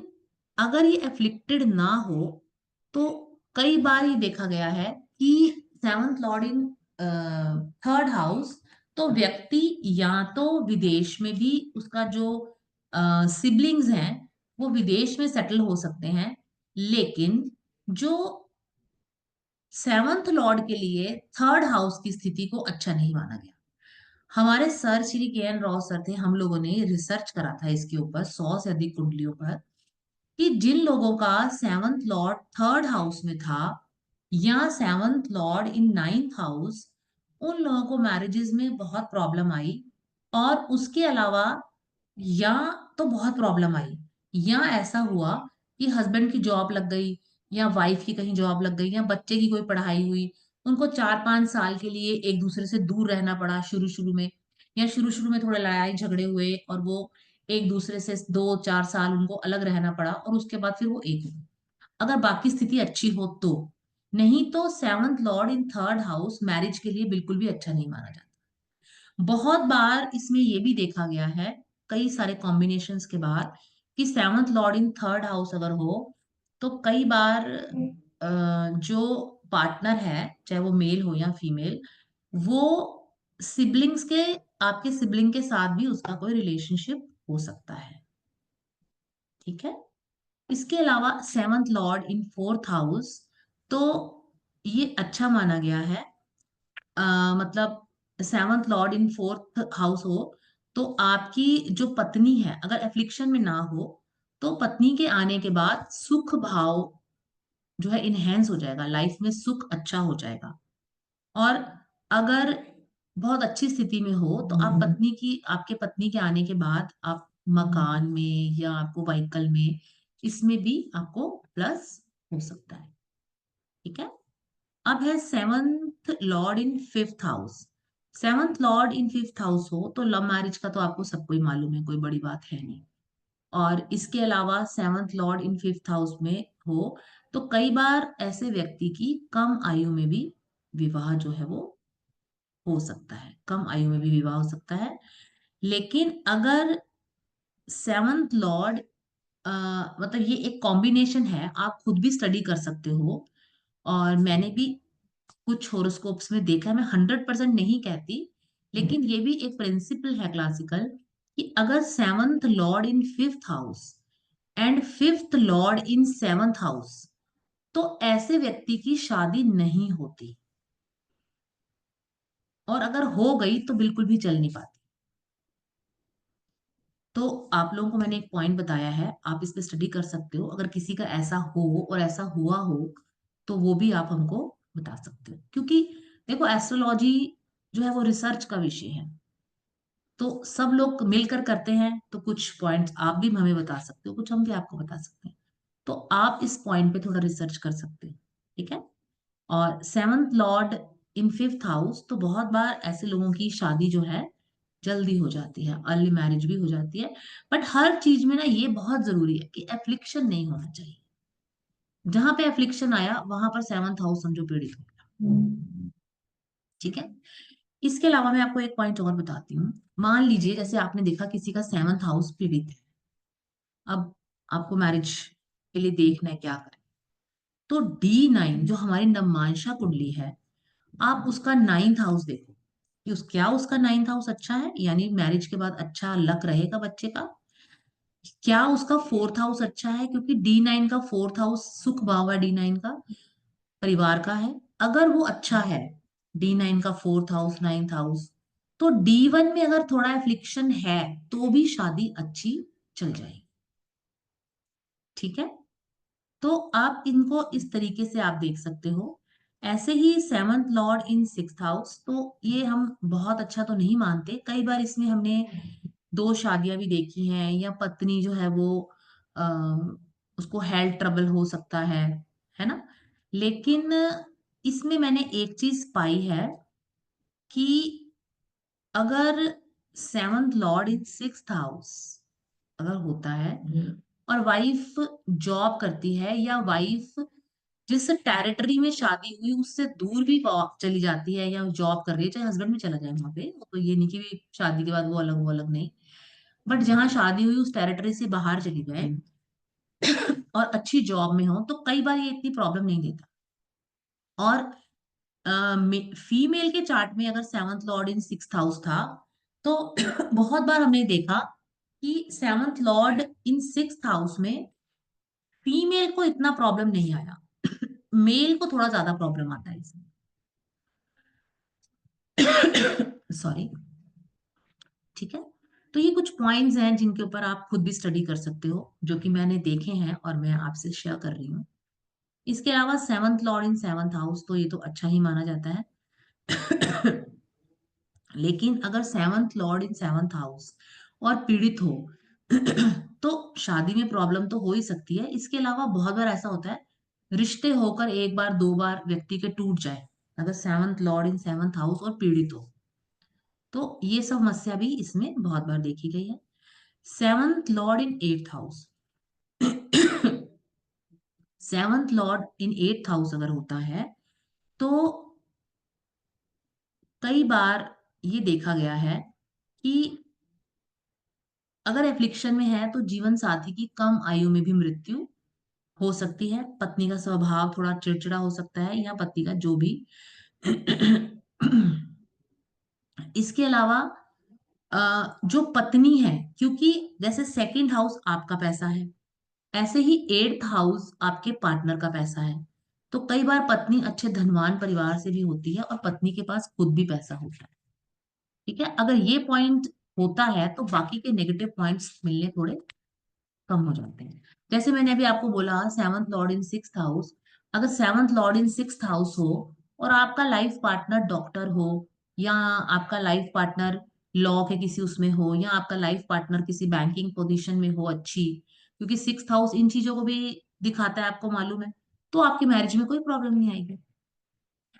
अगर ये एफ्लिक्टेड ना हो तो कई बार ये देखा गया है कि seventh Lord in third house, तो व्यक्ति या तो विदेश में भी, उसका जो सिबलिंग्स हैं वो विदेश में सेटल हो सकते हैं। लेकिन जो सेवंथ लॉर्ड के लिए थर्ड हाउस की स्थिति को अच्छा नहीं माना गया। हमारे सर श्री के एन राव सर थे, हम लोगों ने रिसर्च करा था इसके ऊपर 100 से अधिक कुंडलियों पर, कि जिन लोगों का सेवंथ लॉर्ड थर्ड हाउस में था या seventh Lord in ninth house, उन लोगों को मैरिजेस में बहुत प्रॉब्लम आई। और उसके अलावा या तो बहुत प्रॉब्लम आई, या ऐसा हुआ कि हस्बैंड की जॉब लग गई या वाइफ की कहीं जॉब लग गई या बच्चे की कोई पढ़ाई हुई, उनको 4-5 साल के लिए एक दूसरे से दूर रहना पड़ा शुरू शुरू में, या शुरू शुरू में थोड़े लड़ाई झगड़े हुए और वो एक दूसरे से 2-4 साल उनको अलग रहना पड़ा और उसके बाद फिर वो एक हुए, अगर बाकी स्थिति अच्छी हो तो। नहीं तो seventh Lord in third house marriage के लिए बिल्कुल भी अच्छा नहीं माना जाता। बहुत बार इसमें ये भी देखा गया है कई सारे कॉम्बिनेशंस के बाद कि seventh Lord in third house अगर हो तो कई बार जो पार्टनर है, चाहे वो मेल हो या फीमेल, वो सिबलिंग्स के, आपके सिबलिंग के साथ भी उसका कोई रिलेशनशिप हो सकता है। ठीक है। इसके अलावा seventh Lord in fourth house, तो ये अच्छा माना गया है। मतलब seventh Lord in fourth house हो तो आपकी जो पत्नी है अगर एफ्लिक्शन में ना हो तो पत्नी के आने के बाद सुख भाव जो है इनहेंस हो जाएगा, लाइफ में सुख अच्छा हो जाएगा। और अगर बहुत अच्छी स्थिति में हो तो आप आपके पत्नी के आने के बाद आप मकान में या आपको व्हीकल में, इसमें भी आपको प्लस हो सकता है। ठीक है। अब है seventh Lord in fifth house. Seventh Lord in fifth house हो तो लव मैरिज का तो आपको सबको ही मालूम है, कोई बड़ी बात है नहीं। और इसके अलावा seventh Lord in fifth house में हो तो कई बार ऐसे व्यक्ति की कम आयु में भी विवाह जो है वो हो सकता है, कम आयु में भी विवाह हो सकता है। लेकिन अगर सेवंथ लॉर्ड मतलब ये एक कॉम्बिनेशन है, आप खुद भी स्टडी कर सकते हो, और मैंने भी कुछ होरोस्कोप्स में देखा है, मैं 100% नहीं कहती, लेकिन ये भी एक प्रिंसिपल है क्लासिकल, कि अगर seventh Lord in fifth house and fifth Lord in seventh house, तो ऐसे व्यक्ति की शादी नहीं होती, और अगर हो गई तो बिल्कुल भी चल नहीं पाती। तो आप लोगों को मैंने एक पॉइंट बताया है, आप इस पे स्टडी कर सकते हो। अगर किसी का ऐसा हो और ऐसा हुआ हो तो वो भी आप हमको बता सकते हो, क्योंकि देखो एस्ट्रोलॉजी जो है वो रिसर्च का विषय है, तो सब लोग मिलकर करते हैं, तो कुछ पॉइंट्स आप भी हमें बता सकते हो, कुछ हम भी आपको बता सकते हैं। तो आप इस पॉइंट पे थोड़ा रिसर्च कर सकते हैं। ठीक है। और seventh Lord in fifth house, तो बहुत बार ऐसे लोगों की शादी जो है जल्दी हो जाती है, अर्ली मैरिज भी हो जाती है। बट हर चीज में ना ये बहुत जरूरी है कि एफ्लिक्शन नहीं होना चाहिए। जहां पे एफ्लिक्शन आया वहां पर सेवंथ हाउस समझो पीड़ित हो गया। ठीक है। इसके अलावा मैं आपको एक पॉइंट और बताती हूँ। मान लीजिए जैसे आपने देखा किसी का सेवंथ हाउस पीड़ित है, अब आपको मैरिज के लिए देखना है क्या करें। तो D9 जो हमारी नवमांशा कुंडली है, आप उसका 9th हाउस देखो कि क्या उसका 9th हाउस अच्छा है, यानी मैरिज के बाद अच्छा लक रहेगा बच्चे का। क्या उसका 4th हाउस अच्छा है, क्योंकि D9 का 4th हाउस सुख भाव है, D9 का परिवार का है। अगर वो अच्छा है, D9 का 4th हाउस 9th हाउस, तो D1 में अगर थोड़ा एफ्लिक्शन है तो भी शादी अच्छी चल जाएगी। ठीक है। तो आप इनको इस तरीके से आप देख सकते हो। ऐसे ही सेवंथ लॉर्ड इन सिक्स्थ हाउस, तो ये हम बहुत अच्छा तो नहीं मानते। कई बार इसमें हमने 2 शादियां भी देखी हैं, या पत्नी जो है वो आ, उसको हेल्थ ट्रबल हो सकता है ना। लेकिन इसमें मैंने एक चीज पाई है कि अगर सेवंथ लॉर्ड इन सिक्स्थ हाउस अगर होता है और वाइफ जॉब करती है, या वाइफ जिस टेरिटरी में शादी हुई उससे दूर भी चली जाती है या जॉब कर रही है, चाहे हस्बैंड भी चला जाए वहां पे, तो ये नहीं कि शादी के बाद वो अलग नहीं, बट जहां शादी हुई उस टेरिटरी से बाहर चली जाए और अच्छी जॉब में हो, तो कई बार ये इतनी प्रॉब्लम नहीं देता। और फीमेल के चार्ट में अगर सेवंथ लॉर्ड इन सिक्स्थ हाउस था, तो बहुत बार हमने देखा कि सेवंथ लॉर्ड इन सिक्स्थ हाउस में फीमेल को इतना प्रॉब्लम नहीं आया, मेल को थोड़ा ज्यादा प्रॉब्लम आता है इसमें। सॉरी। ठीक है। तो ये कुछ पॉइंट्स हैं जिनके ऊपर आप खुद भी स्टडी कर सकते हो, जो कि मैंने देखे हैं और मैं आपसे शेयर कर रही हूँ। इसके अलावा सेवंथ लॉर्ड इन सेवंथ हाउस, तो ये तो अच्छा ही माना जाता है। लेकिन अगर सेवंथ लॉर्ड इन सेवंथ हाउस और पीड़ित हो तो शादी में प्रॉब्लम तो हो ही सकती है। इसके अलावा बहुत बार ऐसा होता है रिश्ते होकर एक बार 2 बार व्यक्ति के टूट जाए, अगर सेवंथ लॉर्ड इन सेवंथ हाउस और पीड़ित हो, तो ये समस्या भी इसमें बहुत बार देखी गई है। Seventh Lord in eighth house, seventh Lord in eighth house अगर होता है तो कई बार ये देखा गया है कि अगर एफ्लिक्शन में है तो जीवन साथी की कम आयु में भी मृत्यु हो सकती है, पत्नी का स्वभाव थोड़ा चिड़चिड़ा हो सकता है, या पति का जो भी। इसके अलावा जो पत्नी है, क्योंकि जैसे सेकंड हाउस आपका पैसा है, ऐसे ही एट्थ हाउस आपके पार्टनर का पैसा है, तो कई बार पत्नी अच्छे धनवान परिवार से भी होती है और पत्नी के पास खुद भी पैसा होता है। ठीक है। अगर ये पॉइंट होता है तो बाकी के नेगेटिव पॉइंट्स मिलने थोड़े कम हो जाते हैं। जैसे मैंने अभी आपको बोला सेवंथ लॉर्ड इन सिक्स्थ हाउस अगर 7th लॉर्ड इन 6th हाउस हो और आपका लाइफ पार्टनर डॉक्टर हो, या आपका लाइफ पार्टनर लॉ के किसी उसमें हो, या आपका लाइफ पार्टनर किसी बैंकिंग पोजीशन में हो अच्छी, क्योंकि 6th हाउस इन चीजों को भी दिखाता है, आपको मालूम है, तो आपकी मैरिज में कोई प्रॉब्लम नहीं आएगी।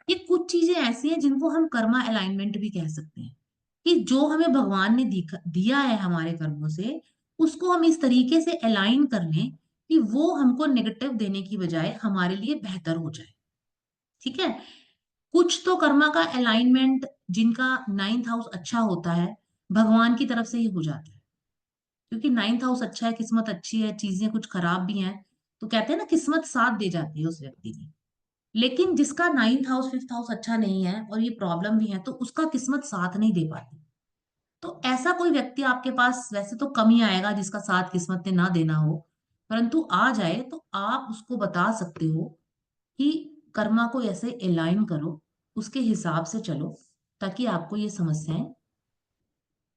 ये कुछ चीजें ऐसी हैं जिनको हम कर्मा अलाइनमेंट भी कह सकते हैं, कि जो हमें भगवान ने दिया है हमारे कर्मों से, उसको हम इस तरीके से अलाइन कर लें कि वो हमको नेगेटिव देने की बजाय हमारे लिए बेहतर हो जाए। ठीक है। कुछ तो कर्मा का अलाइनमेंट जिनका 9th हाउस अच्छा होता है, भगवान की तरफ से ही हो जाता है, क्योंकि 9th हाउस अच्छा है, किस्मत अच्छी है, चीजें कुछ खराब भी हैं, तो कहते हैं ना किस्मत साथ दे जाती है उस व्यक्ति की। लेकिन जिसका 9th हाउस 5th हाउस अच्छा नहीं है और ये प्रॉब्लम भी है, तो उसका किस्मत साथ नहीं दे पाती। तो ऐसा कोई व्यक्ति आपके पास वैसे तो कम ही आएगा जिसका साथ किस्मत ने ना देना हो, परंतु आ जाए तो आप उसको बता सकते हो कि कर्मा को ऐसे अलाइन करो, उसके हिसाब से चलो, ताकि आपको ये समस्याएं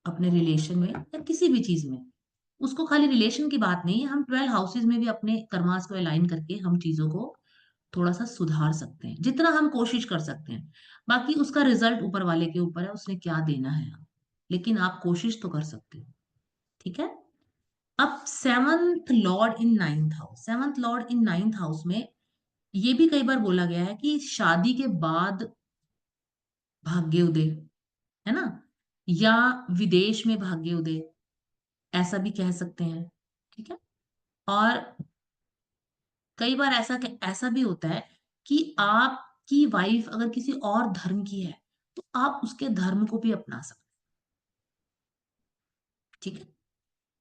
अपने रिलेशन में या किसी भी चीज में, उसको खाली रिलेशन की बात नहीं है, हम 12 हाउसेज में भी अपने कर्मास को अलाइन करके हम चीजों को थोड़ा सा सुधार सकते हैं, जितना हम कोशिश कर सकते हैं। बाकी उसका रिजल्ट ऊपर वाले के ऊपर है, उसने क्या देना है, लेकिन आप कोशिश तो कर सकते हो। ठीक है। अब 7th लॉर्ड इन 9th हाउस, 7th लॉर्ड इन 9th हाउस में ये भी कई बार बोला गया है कि शादी के बाद भाग्य उदय, है ना, या विदेश में भाग्य उदय, ऐसा भी कह सकते हैं। ठीक है। और कई बार ऐसा भी होता है कि आपकी वाइफ अगर किसी और धर्म की है, तो आप उसके धर्म को भी अपना सकते हैं। ठीक है।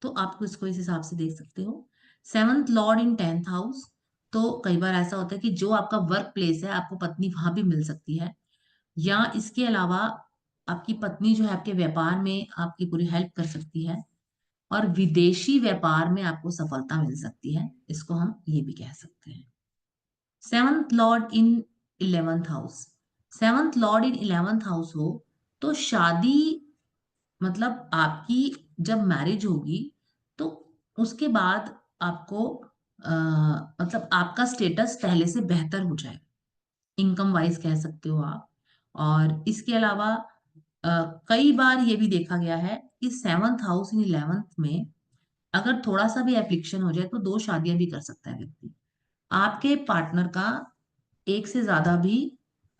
तो आपको इसको इस हिसाब से देख सकते हो। 7th लॉर्ड इन 10th हाउस, तो कई बार ऐसा होता है कि जो आपका वर्क प्लेस है, आपको पत्नी वहां भी मिल सकती है, या इसके अलावा आपकी पत्नी जो है आपके व्यापार में आपकी पूरी हेल्प कर सकती है, और विदेशी व्यापार में आपको सफलता मिल सकती है, इसको हम ये भी कह सकते हैं। 7th लॉर्ड इन 11th हाउस, 7th लॉर्ड इन 11th हाउस हो तो शादी, मतलब आपकी जब मैरिज होगी तो उसके बाद आपको मतलब आपका स्टेटस पहले से बेहतर हो जाए, इनकम वाइज कह सकते हो आप। और इसके अलावा कई बार ये भी देखा गया है कि 7th हाउस इन 11th में अगर थोड़ा सा भी एप्लिक्शन हो जाए तो 2 शादियां भी कर सकता है व्यक्ति। आपके पार्टनर का एक से ज्यादा भी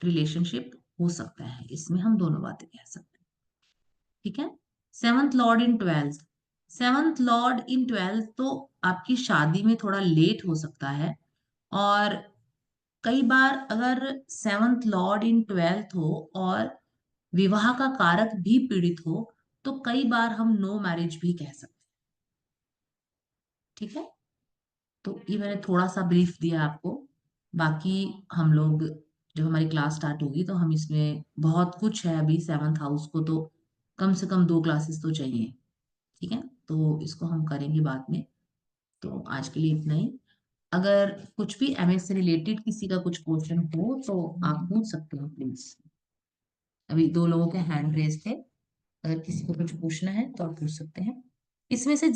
रिलेशनशिप हो सकता है, इसमें हम दोनों बातें कह सकते हैं। ठीक है। 7th लॉर्ड इन 12th, 7th लॉर्ड इन 12th तो आपकी शादी में थोड़ा लेट हो सकता है, और कई बार अगर 7th लॉर्ड इन 12th हो और विवाह का कारक भी पीड़ित हो, तो कई बार हम नो मैरिज भी कह सकते हैं। ठीक है। तो ये मैंने थोड़ा सा ब्रीफ दिया आपको, बाकी हम लोग जब हमारी क्लास स्टार्ट होगी तो हम इसमें बहुत कुछ है, अभी 7th हाउस को तो कम से कम 2 क्लासेस तो चाहिए। ठीक है। तो इसको हम करेंगे बाद में। तो आज के लिए इतना ही। अगर कुछ भी एमएस से रिलेटेड किसी का कुछ क्वेश्चन हो तो आप पूछ सकते हो प्लीज। अभी 2 लोगों के हैंड रेज थे, अगर किसी को कुछ पूछना है तो आप पूछ सकते हैं। इसमें से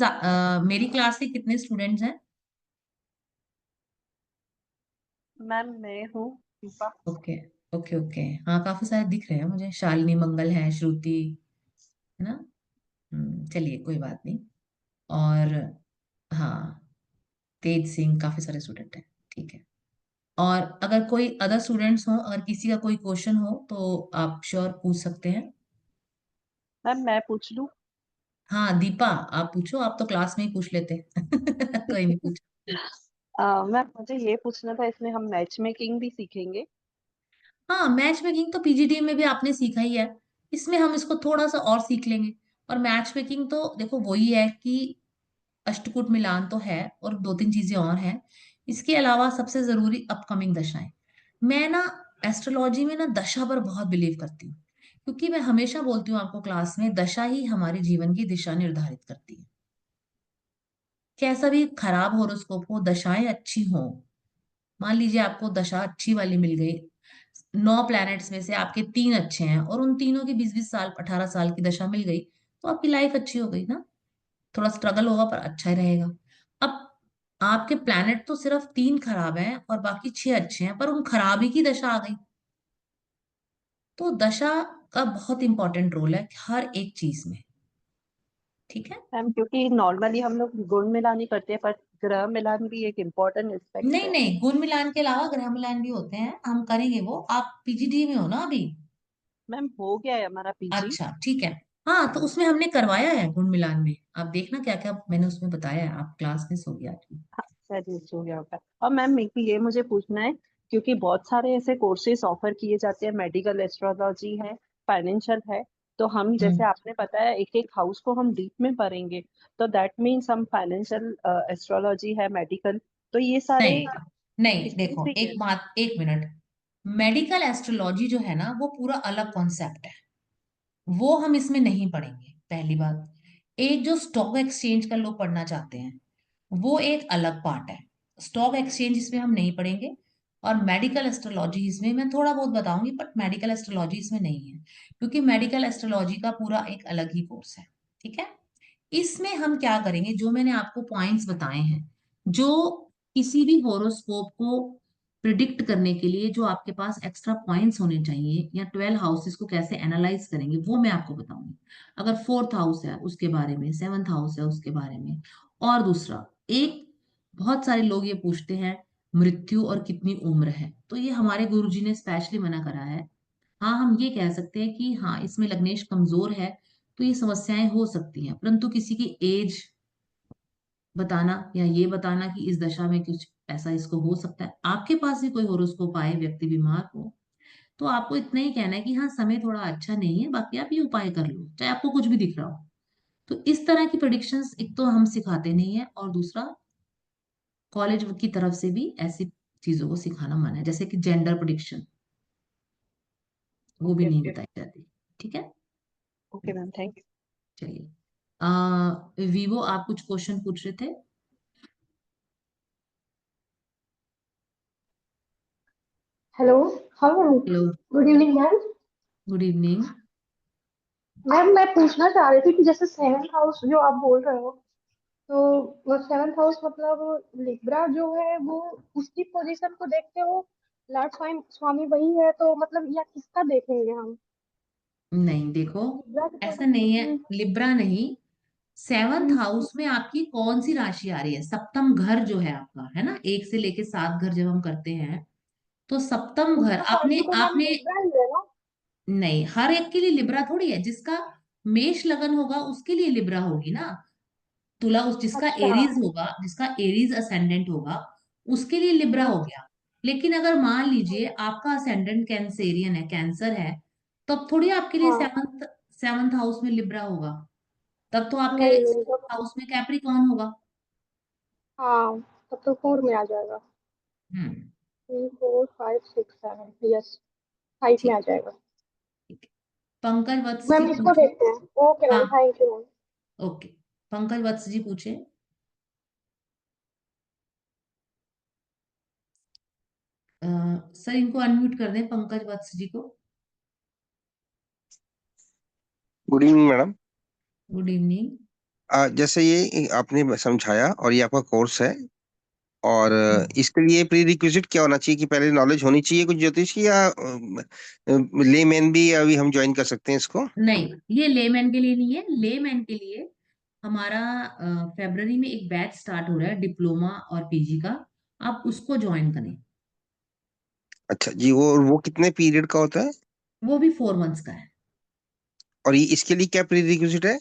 मेरी क्लास के कितने स्टूडेंट्स हैं? मैम मैं हूँ दीपा। Okay, okay, okay. हाँ, काफी सारे दिख रहे हैं मुझे, शालिनी, मंगल है, श्रुति, है ना। चलिए कोई बात नहीं। और हाँ, तेज सिंह, काफी सारे स्टूडेंट हैं। ठीक है। और अगर कोई अदर स्टूडेंट्स हो, अगर किसी का कोई क्वेश्चन हो तो आप श्योर पूछ सकते हैं। मैम मैं पूछ लूँ? हाँ दीपा, आप पूछो, आप तो क्लास में ही पूछ लेते। कोई नहीं, पूछो। मैम मुझे ये पूछना था, इसमें हम मैच मेकिंग भी सीखेंगे? हाँ, मैच मेकिंग तो पीजीडीएम में भी आपने सीखा ही है, इसमें हम इसको थोड़ा सा और सीख लेंगे। और मैच मेकिंग तो देखो वही है कि अष्टकूट मिलान तो है, और 2-3 चीजें और हैं। इसके अलावा सबसे जरूरी अपकमिंग दशाएं। मैं ना एस्ट्रोलॉजी में ना दशा पर बहुत बिलीव करती हूँ, क्योंकि मैं हमेशा बोलती हूँ आपको क्लास में, दशा ही हमारे जीवन की दिशा निर्धारित करती है। कैसा भी खराब होरोस्कोप हो, दशाएं अच्छी हो, मान लीजिए आपको दशा अच्छी वाली मिल गई, 9 प्लैनेट्स में से आपके 3 अच्छे हैं, और उन तीनों की 20-20 साल 18 साल की दशा मिल गई, तो आपकी लाइफ अच्छी हो गई ना। थोड़ा स्ट्रगल होगा पर अच्छा ही रहेगा। अब आपके प्लैनेट तो सिर्फ 3 खराब हैं और बाकी 6 अच्छे हैं, पर उन खराबी की दशा आ गई। तो दशा का बहुत इंपॉर्टेंट रोल है हर एक चीज में, ठीक है। मैम, क्योंकि नॉर्मली हम लोग गुण मिलान ही करते हैं, पर ग्रह मिलान भी एक इम्पोर्टेंट एस्पेक्ट नहीं है। नहीं, गुण मिलान के अलावा ग्रह मिलान भी होते हैं, हम करेंगे वो। आप पीजीडी में हो ना अभी? मैम, हो गया है हमारा पीजी। अच्छा ठीक है। हाँ तो उसमें हमने करवाया है गुण मिलान में, आप देखना क्या क्या मैंने उसमें बताया है, आप क्लास मिस हो गया आपकी। शायद मिस हो गया होगा। और मैम, मेरे को ये मुझे पूछना है, क्योंकि बहुत सारे ऐसे कोर्सेज ऑफर किए जाते हैं, मेडिकल एस्ट्रोलॉजी है, फाइनेंशियल है। तो हम, जैसे हम्म। आपने बताया, एक एक हाउस को हम डीप में पढ़ेंगे। तो दैट मीन्स हम फाइनेंशियल एस्ट्रोलॉजी है, मेडिकल, तो ये सारे नहीं नहीं, इसमें देखो से ही है। एक बात, 1 मिनट। मेडिकल एस्ट्रोलॉजी जो है ना, वो पूरा अलग कॉन्सेप्ट है, वो हम इसमें नहीं पढ़ेंगे, पहली बात। एक जो स्टॉक एक्सचेंज का लोग पढ़ना चाहते हैं, वो एक अलग पार्ट है। स्टॉक एक्सचेंज इसमें हम नहीं पढ़ेंगे, और मेडिकल एस्ट्रोलॉजी इसमें मैं थोड़ा बहुत बताऊंगी, बट मेडिकल एस्ट्रोलॉजी इसमें नहीं है, क्योंकि मेडिकल एस्ट्रोलॉजी का पूरा एक अलग ही कोर्स है, ठीक है। इसमें हम क्या करेंगे, जो मैंने आपको पॉइंट्स बताए हैं, जो किसी भी होरोस्कोप को प्रिडिक्ट करने के लिए जो आपके पास एक्स्ट्रा पॉइंट्स होने चाहिए, या 12 हाउसेस को कैसे एनालाइज करेंगे, वो मैं आपको बताऊंगी। अगर 4th हाउस है उसके बारे में, 7th हाउस है उसके बारे में। और दूसरा, एक बहुत सारे लोग ये पूछते हैं, मृत्यु और कितनी उम्र है, तो ये हमारे गुरुजी ने स्पेशली मना करा है। हाँ, हम ये कह सकते हैं कि हाँ, इसमें लग्नेश कमजोर है तो ये समस्याएं हो सकती हैं, परंतु किसी की एज बताना या ये बताना कि इस दशा में कुछ ऐसा इसको हो सकता है, आपके पास भी कोई होरोस्कोप आए, व्यक्ति बीमार हो, तो आपको इतना ही कहना है कि हाँ, समय थोड़ा अच्छा नहीं है, बाकी आप ये उपाय कर लो, चाहे आपको कुछ भी दिख रहा हो। तो इस तरह की प्रेडिक्शंस एक तो हम सिखाते नहीं है, और दूसरा, कॉलेज की तरफ से भी ऐसी चीजों को सिखाना मना है, जैसे कि जेंडर प्रेडिक्शन, वो भी ओके नहीं ओके। बताई जाती, ठीक है। Okay ma'am, thank you. चलिए, वीवो आप कुछ क्वेश्चन पूछ रहे थे। हेलो। हाँ ma'am. Hello, good evening ma'am. Good evening. Ma'am, मैं पूछना चाह रही थी कि जैसे सेवन्थ हाउस जो आप बोल रहे हो, तो वो सेवन्थ हाउस मतलब लिब्रा जो है वो उसकी पोजीशन को देखते हो, लॉर्ड स्वामी स्वामी वही है, तो मतलब या किसका देखेंगे हम? नहीं देखो, लिब्रा की ऐसा नहीं है, पोजीशन। लिब्रा नहीं। 7th हाउस में आपकी कौन सी राशि आ रही है, सप्तम घर जो है आपका, है ना, 1 से लेके 7 घर जब हम करते हैं, तो सप्तम घर उसका आपने स्वामी तो मैम आपने लिब्रा ही है ना? नहीं, हर एक के लिए लिब्रा थोड़ी है, जिसका मेष लगन होगा उसके लिए लिब्रा होगी ना। तुला उस जिसका अच्छा। एरीज होगा, जिसका एरीज असेंडेंट होगा, उसके लिए लिब्रा हो गया। लेकिन अगर मान लीजिए आपका असेंडेंट कैंसेरियन है, कैंसर है, तब थोड़ी आपके लिए हाँ। सेवंथ सेवंथ हाउस में लिब्रा होगा, तब तो आपके नहीं नहीं तो। हाउस में कैप्रिकॉर्न होगा। हाँ, तब तो 4 में आ जाएगा। हम्म। 3 4 5 6 7, यस, 5 में ठीक, आ जाएगा। ठीक है। पंकज वत्स जी मैम इसको पूछे। देखते हैं। ओके हाँ, ma'am, thank you ma'am. Okay. Pankaj Vats ji पूछे। सर इनको अनम्यूट कर दें, पंकज वत्स जी को। Good evening madam. Good evening. जैसे ये आपने समझाया और ये आपका कोर्स है, और इसके लिए प्री रिक्विजिट क्या होना चाहिए, कि पहले नॉलेज होनी चाहिए कुछ ज्योतिष की, या लेमैन भी अभी हम ज्वाइन कर सकते हैं इसको? नहीं, ये लेमैन के लिए नहीं है। लेमैन के लिए हमारा फेब्रवरी में एक बैच स्टार्ट हो रहा है, डिप्लोमा और पीजी का, आप उसको ज्वाइन करें। अच्छा जी, वो कितने पीरियड का होता है? वो भी 4 मंथ्स का है। और ये इसके लिए क्या प्री रिक्विजिट है?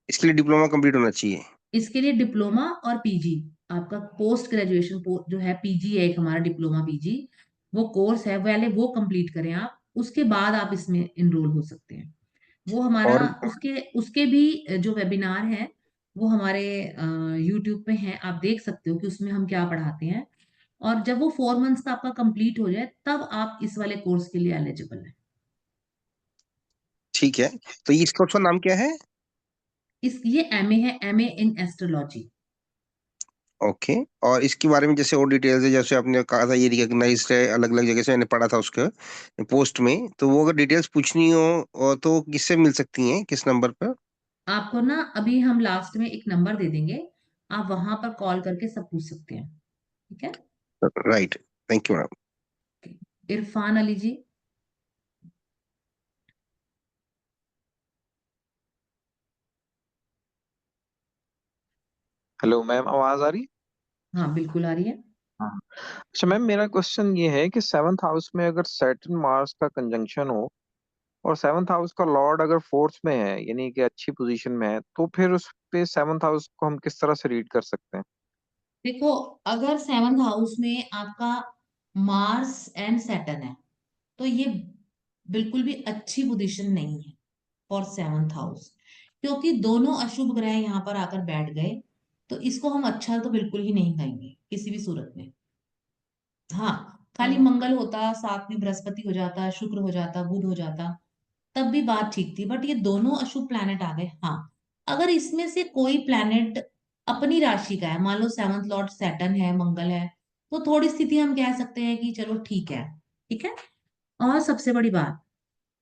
इसके लिए डिप्लोमा कंप्लीट होना चाहिए? इसके लिए डिप्लोमा और पीजी, आपका पोस्ट ग्रेजुएशन जो है, पीजी है एक हमारा, डिप्लोमा पीजी, वो कोर्स है, पहले वो कंप्लीट करें आप, उसके बाद आप इसमें इनरोल हो सकते हैं। वो हमारा, और उसके उसके भी जो वेबिनार है, वो हमारे यूट्यूब पे हैं, आप देख सकते हो कि उसमें हम क्या पढ़ाते हैं। और जब वो 4 मंथ्स का आपका कंप्लीट हो जाए, तब आप इस वाले कोर्स के लिए एलिजिबल है। ठीक है, तो ये इसका उसका नाम क्या है? ये एमए है, एमए इन एस्ट्रोलॉजी। ओके। और इसके बारे में जैसे और डिटेल्स है, जैसे आपने कहा था ये रिकॉग्नाइज्ड है अलग अलग जगह से, मैंने पढ़ा था उसके पोस्ट में, तो वो अगर डिटेल्स पूछनी हो तो किससे मिल सकती हैं, किस नंबर पर? आपको ना, अभी हम लास्ट में एक नंबर दे देंगे, आप वहां पर कॉल करके सब पूछ सकते हैं। ठीक है। Right, thank you madam. Irfan Ali ji. Hello ma'am, आवाज आ रही है? हाँ बिल्कुल आ रही है। हाँ। अच्छा मैम, मेरा क्वेश्चन ये है कि सेवन्थ हाउस में अगर सैटर्न मार्स का कंजंक्शन हो और सेवन्थ हाउस का लॉर्ड अगर फोर्थ में है, यानी कि अच्छी पोजीशन में है, तो फिर उस पे सेवन्थ हाउस को हम किस तरह से रीड कर सकते हैं? देखो, अगर सेवंथ हाउस में आपका मार्स एंड सैटर्न है तो ये बिल्कुल भी अच्छी पोजीशन नहीं है फॉर सेवंथ हाउस, क्योंकि दोनों अशुभ ग्रह यहाँ पर आकर बैठ गए। तो इसको हम अच्छा तो बिल्कुल ही नहीं कहेंगे किसी भी सूरत में। हाँ, खाली मंगल होता, साथ में बृहस्पति हो जाता, शुक्र हो जाता, बुध हो जाता, तब भी बात ठीक थी। बट ये दोनों अशुभ प्लैनेट आ गए। हाँ, अगर इसमें से कोई प्लैनेट अपनी राशि का है, मान लो सेवंथ लॉर्ड सैटर्न है, मंगल है, तो थोड़ी स्थिति हम कह सकते हैं कि चलो ठीक है। ठीक है। और सबसे बड़ी बात,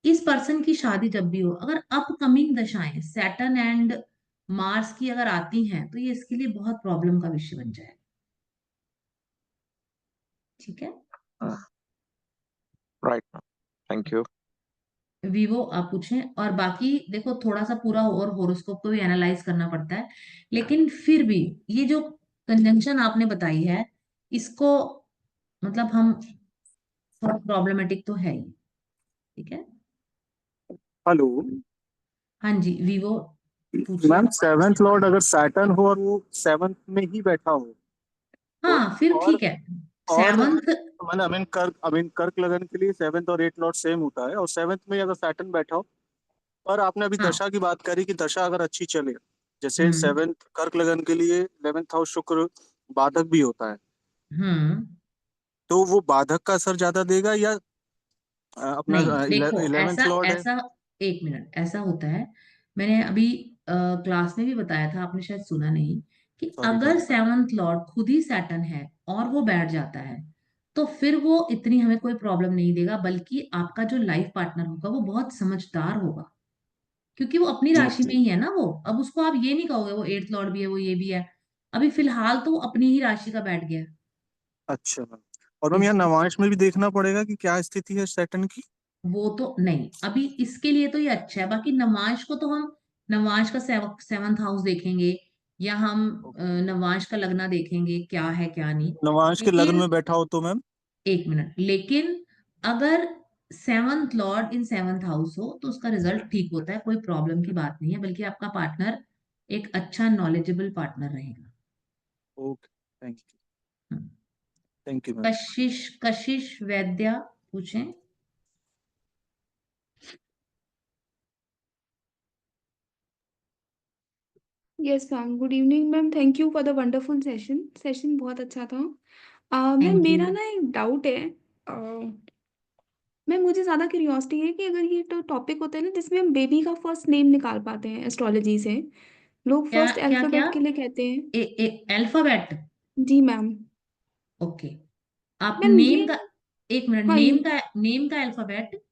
इस पर्सन की शादी जब भी हो, अगर अपकमिंग दशाएं सैटर्न एंड मार्स की अगर आती हैं तो ये इसके लिए बहुत प्रॉब्लम का विषय बन जाएगा। ठीक है। Right ma'am, thank you. Vivo आप पूछें। और बाकी देखो, थोड़ा सा पूरा और होरोस्कोप को भी एनालाइज करना पड़ता है, लेकिन फिर भी ये जो कंजंक्शन आपने बताई है, इसको मतलब हम थोड़ा प्रॉब्लमेटिक तो है ही। ठीक है। हेलो हाँ जी, वीवो पूछिए। मैम, सेवेंथ लॉर्ड अगर सैटर्न हो और वो सेवेंथ में ही बैठा हो तो हाँ फिर और ठीक है। और सेवंथ। मैंने कर्क लगन के लिए सेवेंथ और एट लॉर्ड सेम होता है, और सेवेंथ में अगर सैटर्न बैठा हो, और आपने अभी हाँ। दशा की बात करी कि दशा अगर अच्छी चले, जैसे हम्म। सेवेंथ कर्क लगन के लिए 11th हाउस शुक्र बाधक भी होता है, हम्म। तो वो बाधक का असर ज्यादा देगा या अपना नहीं देखो, 11th ऐसा लॉर्ड है? ऐसा एक मिनट, ऐसा होता है। मैंने अभी क्लास में भी बताया था, आपने शायद सुना नहीं, कि सॉरी अगर मैम। सेवंथ लॉर्ड खुद ही सैटर्न है और वो बैठ जाता है तो फिर वो इतनी हमें कोई प्रॉब्लम नहीं देगा, बल्कि आपका जो लाइफ पार्टनर होगा वो बहुत समझदार होगा, क्योंकि वो अपनी जी राशि में जी। ही है ना। वो अब उसको आप ये नहीं कहोगे वो एट्थ लॉर्ड भी है, वो ये भी है। अभी फिलहाल तो वो अपनी ही राशि का बैठ गया। अच्छा मैम, और मैम यहाँ इस नवांश में भी देखना पड़ेगा कि क्या स्थिति है सैटर्न की। वो तो नहीं, अभी इसके लिए तो ये अच्छा है। बाकी नवांश को तो हम नवांश का सेवंथ हाउस देखेंगे, या हम नवांश का लगना देखेंगे क्या है क्या नहीं। नवांश के लग्न लेकिन में बैठा हो तो मैम? एक मिनट, लेकिन अगर सेवंथ लॉर्ड इन सेवंथ हाउस हो तो उसका रिजल्ट ठीक होता है, कोई प्रॉब्लम की बात नहीं है, बल्कि आपका पार्टनर एक अच्छा नॉलेजेबल पार्टनर रहेगा। Okay, thank you. Hmm. Thank you ma'am. कशिश कशिश वैद्या पूछें। Yes ma'am, good evening ma'am, thank you for the wonderful session. Session बहुत अच्छा था। Ma'am thank you. मेरा ना एक डाउट है। मैम मुझे ज़्यादा क्यूरियोसिटी है कि अगर ये तो टॉपिक होता है ना जिसमें हम बेबी का फर्स्ट नेम निकाल पाते हैं एस्ट्रोलॉजी से, लोग क्या फर्स्ट क्या क्या? अल्फ़ाबेट के लिए कहते हैं। अल्फाबेट। जी मैम। ओके। आप मैम नेम ये, का, एक मिनट, हाँ नेम का अल्फाबेट।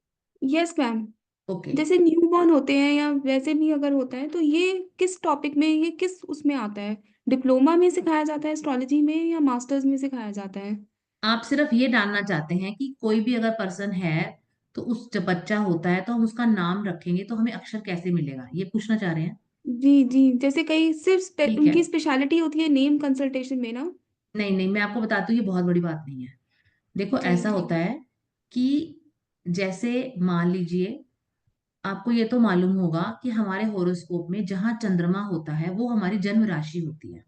Yes ma'am, okay. जैसे न्यू बॉर्न होते हैं या वैसे भी अगर होता है तो ये किस टॉपिक में, ये किस उसमें आता है? डिप्लोमा में सिखाया जाता है एस्ट्रोलॉजी में या मास्टर्स में सिखाया जाता है? आप सिर्फ ये जानना चाहते हैं कि कोई भी अगर पर्सन है तो उस जब बच्चा होता है तो हम उसका नाम रखेंगे तो हमें अक्षर कैसे मिलेगा, ये पूछना चाह रहे हैं? जी जी, जैसे कई सिर्फ ठीक है। उनकी स्पेशलिटी होती है नेम कंसल्टेशन में ना। नहीं नहीं, मैं आपको बताती हूँ, ये बहुत बड़ी बात नहीं है। देखो, जी ऐसा जी। होता है कि जैसे मान लीजिए, आपको ये तो मालूम होगा कि हमारे होरोस्कोप में जहां चंद्रमा होता है वो हमारी जन्म राशि होती है।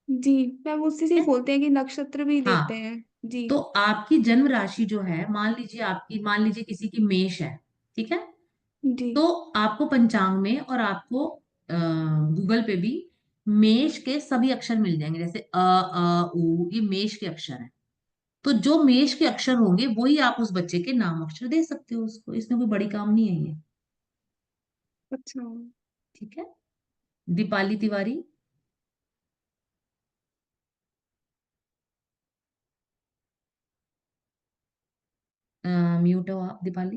जी मैम, उससे से ही ठीक है? बोलते हैं कि नक्षत्र भी देखते हाँ, हैं। जी तो आपकी जन्म राशि जो है, मान लीजिए किसी की मेष है। ठीक है। जी। तो आपको पंचांग में और आपको गूगल पे भी मेष के सभी अक्षर मिल जाएंगे, जैसे उ, ये मेष के अक्षर हैं। तो जो मेष के अक्षर होंगे वही आप उस बच्चे के नाम अक्षर दे सकते हो उसको, इसमें कोई बड़ी काम नहीं है ये। अच्छा। ठीक है। दीपाली तिवारी। म्यूट हो आप दीपाली।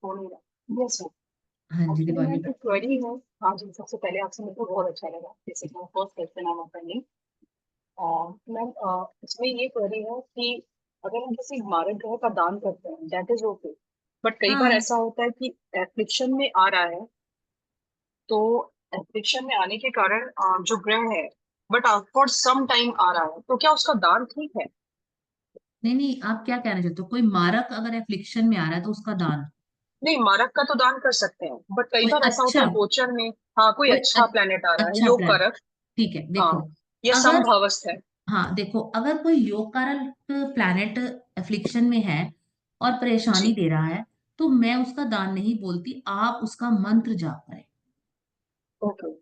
हो नहीं रहा। Yes sir. हाँ जी एक्चुअली दीपाली। मैम एक क्वेरी है। हाँ जी, सबसे पहले आपसे मिलकर बहुत अच्छा लगा, जैसे कि first question I am opening. Ma'am इसमें ये क्वेरी है कि अगर हम किसी मारक ग्रह का दान करते हैं दैट इज ओके, बट कई बार हाँ ऐसा होता है कि एफ्लिक्शन में आ रहा है, तो एफ्लिक्शन में आने के कारण जो ग्रह है बट फॉर सम टाइम आ रहा है, तो क्या उसका दान ठीक है? नहीं नहीं, आप क्या कहना चाहते हो? कोई मारक अगर एफ्लिक्शन में आ रहा है तो उसका दान? नहीं, मारक का तो दान कर सकते हैं, बट कई कोई बार ऐसा होता अच्छा, है गोचर में, हाँ कोई कोई अच्छा प्लेनेट आ रहा है, अच्छा योग प्लान, कारक, ठीक है। हाँ, देखो, या अगर, समभावस्थ है। हाँ देखो, अगर कोई योग कारक प्लैनेट एफ्लिक्शन में है और परेशानी जी, दे रहा है, तो मैं उसका दान नहीं बोलती, आप उसका मंत्र जाप करें। ओके,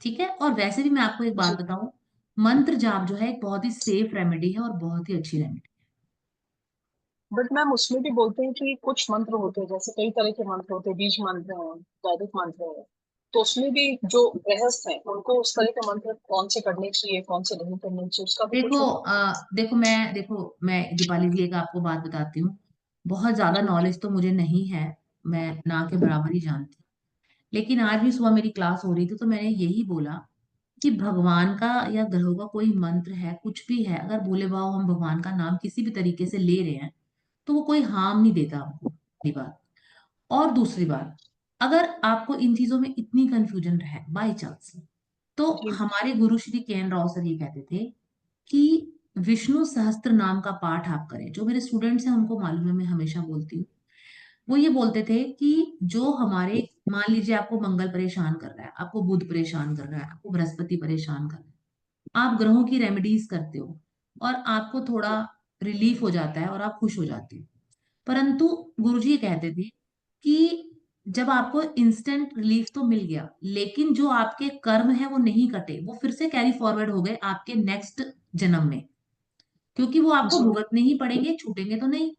ठीक है। और वैसे भी मैं आपको एक बात जी, बताऊं, मंत्र जाप जो है एक बहुत ही सेफ रेमेडी है और बहुत ही अच्छी रेमेडी। बट मैम उसमें भी बोलते हैं कि कुछ मंत्र होते हैं, जैसे कई तरह के मंत्र होते हैं, बीज मंत्र हैं, वैदिक मंत्र है, तो उसमें भी जो गृहस्थ हैं उनको उस तरह के मंत्र कौन से करने चाहिए, कौन से नहीं करने चाहिए, उसका भी देखो कुछ होता मैं दीपाली जी एक आपको बात बताती हूँ। बहुत है? ज्यादा जी, नॉलेज तो मुझे नहीं है, मैं ना के बराबर ही जानती हूँ। लेकिन आज भी सुबह मेरी क्लास हो रही थी तो मैंने यही बोला कि भगवान का या ग्रहों का कोई मंत्र है, कुछ भी है, अगर भोले भाव हम भगवान का नाम किसी भी तरीके से ले रहे हैं तो वो कोई हार्म नहीं देता हमको, पहली बात। और दूसरी बात, अगर आपको इन चीजों में इतनी कंफ्यूजन है बाई चांस, तो जी, हमारे गुरु श्री के एन राव सर ये कहते थे कि विष्णु सहस्त्र नाम का पाठ आप करें। जो मेरे स्टूडेंट्स हैं उनको मालूम है, मैं हमेशा बोलती हूँ। वो ये बोलते थे कि जो हमारे, मान लीजिए आपको मंगल परेशान कर रहा है, आपको बुध परेशान कर रहा है, आपको बृहस्पति परेशान कर रहा है, आप ग्रहों की रेमेडीज करते हो और आपको थोड़ा रिलीफ हो जाता है और आप खुश हो जाते हो। परंतु गुरुजी ये कहते थे कि जब आपको इंस्टेंट रिलीफ तो मिल गया, लेकिन जो आपके कर्म है वो नहीं कटे, वो फिर से कैरी फॉरवर्ड हो गए आपके नेक्स्ट जन्म में, क्योंकि वो आपको जी, भुगतने ही पड़ेंगे, छूटेंगे तो नहीं।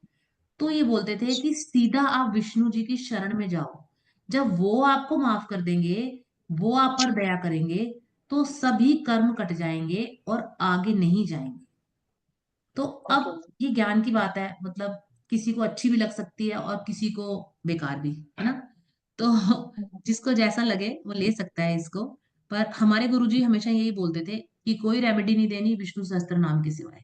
तो ये बोलते थे कि सीधा आप विष्णु जी की शरण में जाओ, जब वो आपको माफ कर देंगे, वो आप पर दया करेंगे, तो सभी कर्म कट जाएंगे और आगे नहीं जाएंगे। तो ओके, अब ये ज्ञान की बात है, मतलब किसी को अच्छी भी लग सकती है और किसी को बेकार भी, है ना? तो जिसको जैसा लगे वो ले सकता है इसको। पर हमारे गुरुजी हमेशा यही बोलते थे कि कोई रेमेडी नहीं देनी विष्णु सहस्त्र नाम के सिवाय।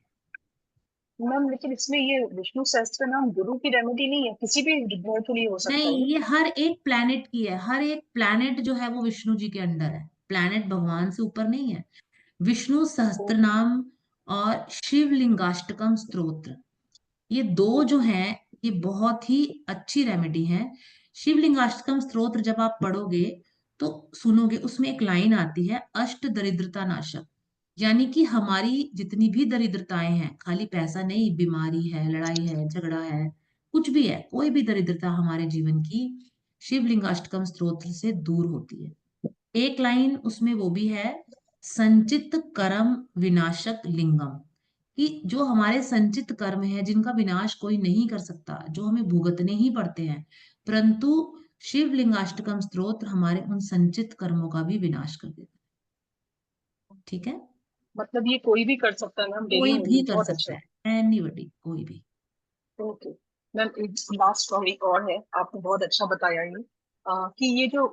मैम लेकिन इसमें ये विष्णु सहस्त्र नाम गुरु की रेमेडी नहीं है, किसी भी ग्रह के लिए हो सकता नहीं, है? ये हर एक प्लैनेट की है, हर एक प्लैनेट जो है वो विष्णु जी के अंडर है, प्लैनेट भगवान से ऊपर नहीं है। विष्णु सहस्त्र ओके, नाम और शिवलिंगाष्टकम स्तोत्र, ये दो जो ओके, हैं, ये बहुत ही अच्छी रेमेडी है। शिवलिंगाष्टकम स्तोत्र जब आप पढ़ोगे तो सुनोगे, उसमें एक लाइन आती है, अष्ट दरिद्रता नाशक, यानी कि हमारी जितनी भी दरिद्रताएं हैं, खाली पैसा नहीं, बीमारी है, लड़ाई है, झगड़ा है, कुछ भी है, कोई भी दरिद्रता हमारे जीवन की शिवलिंगाष्टकम स्तोत्र से दूर होती है। एक लाइन उसमें वो भी है, संचित कर्म विनाशक लिंगम, कि जो हमारे संचित कर्म है जिनका विनाश कोई नहीं कर सकता, जो हमें भुगतने ही पड़ते हैं, परंतु शिवलिंगाष्टकम स्तोत्र हमारे उन संचित कर्मों का भी विनाश कर देता है। ठीक है। मतलब ये कोई भी कर सकता है मैम डेली कोई में भी यूज, कर बहुत सकता अच्छा। है, एनीबॉडी, कोई भी। ओके मैम, एक लास्ट और एक और है, आपने बहुत अच्छा बताया ये, कि ये जो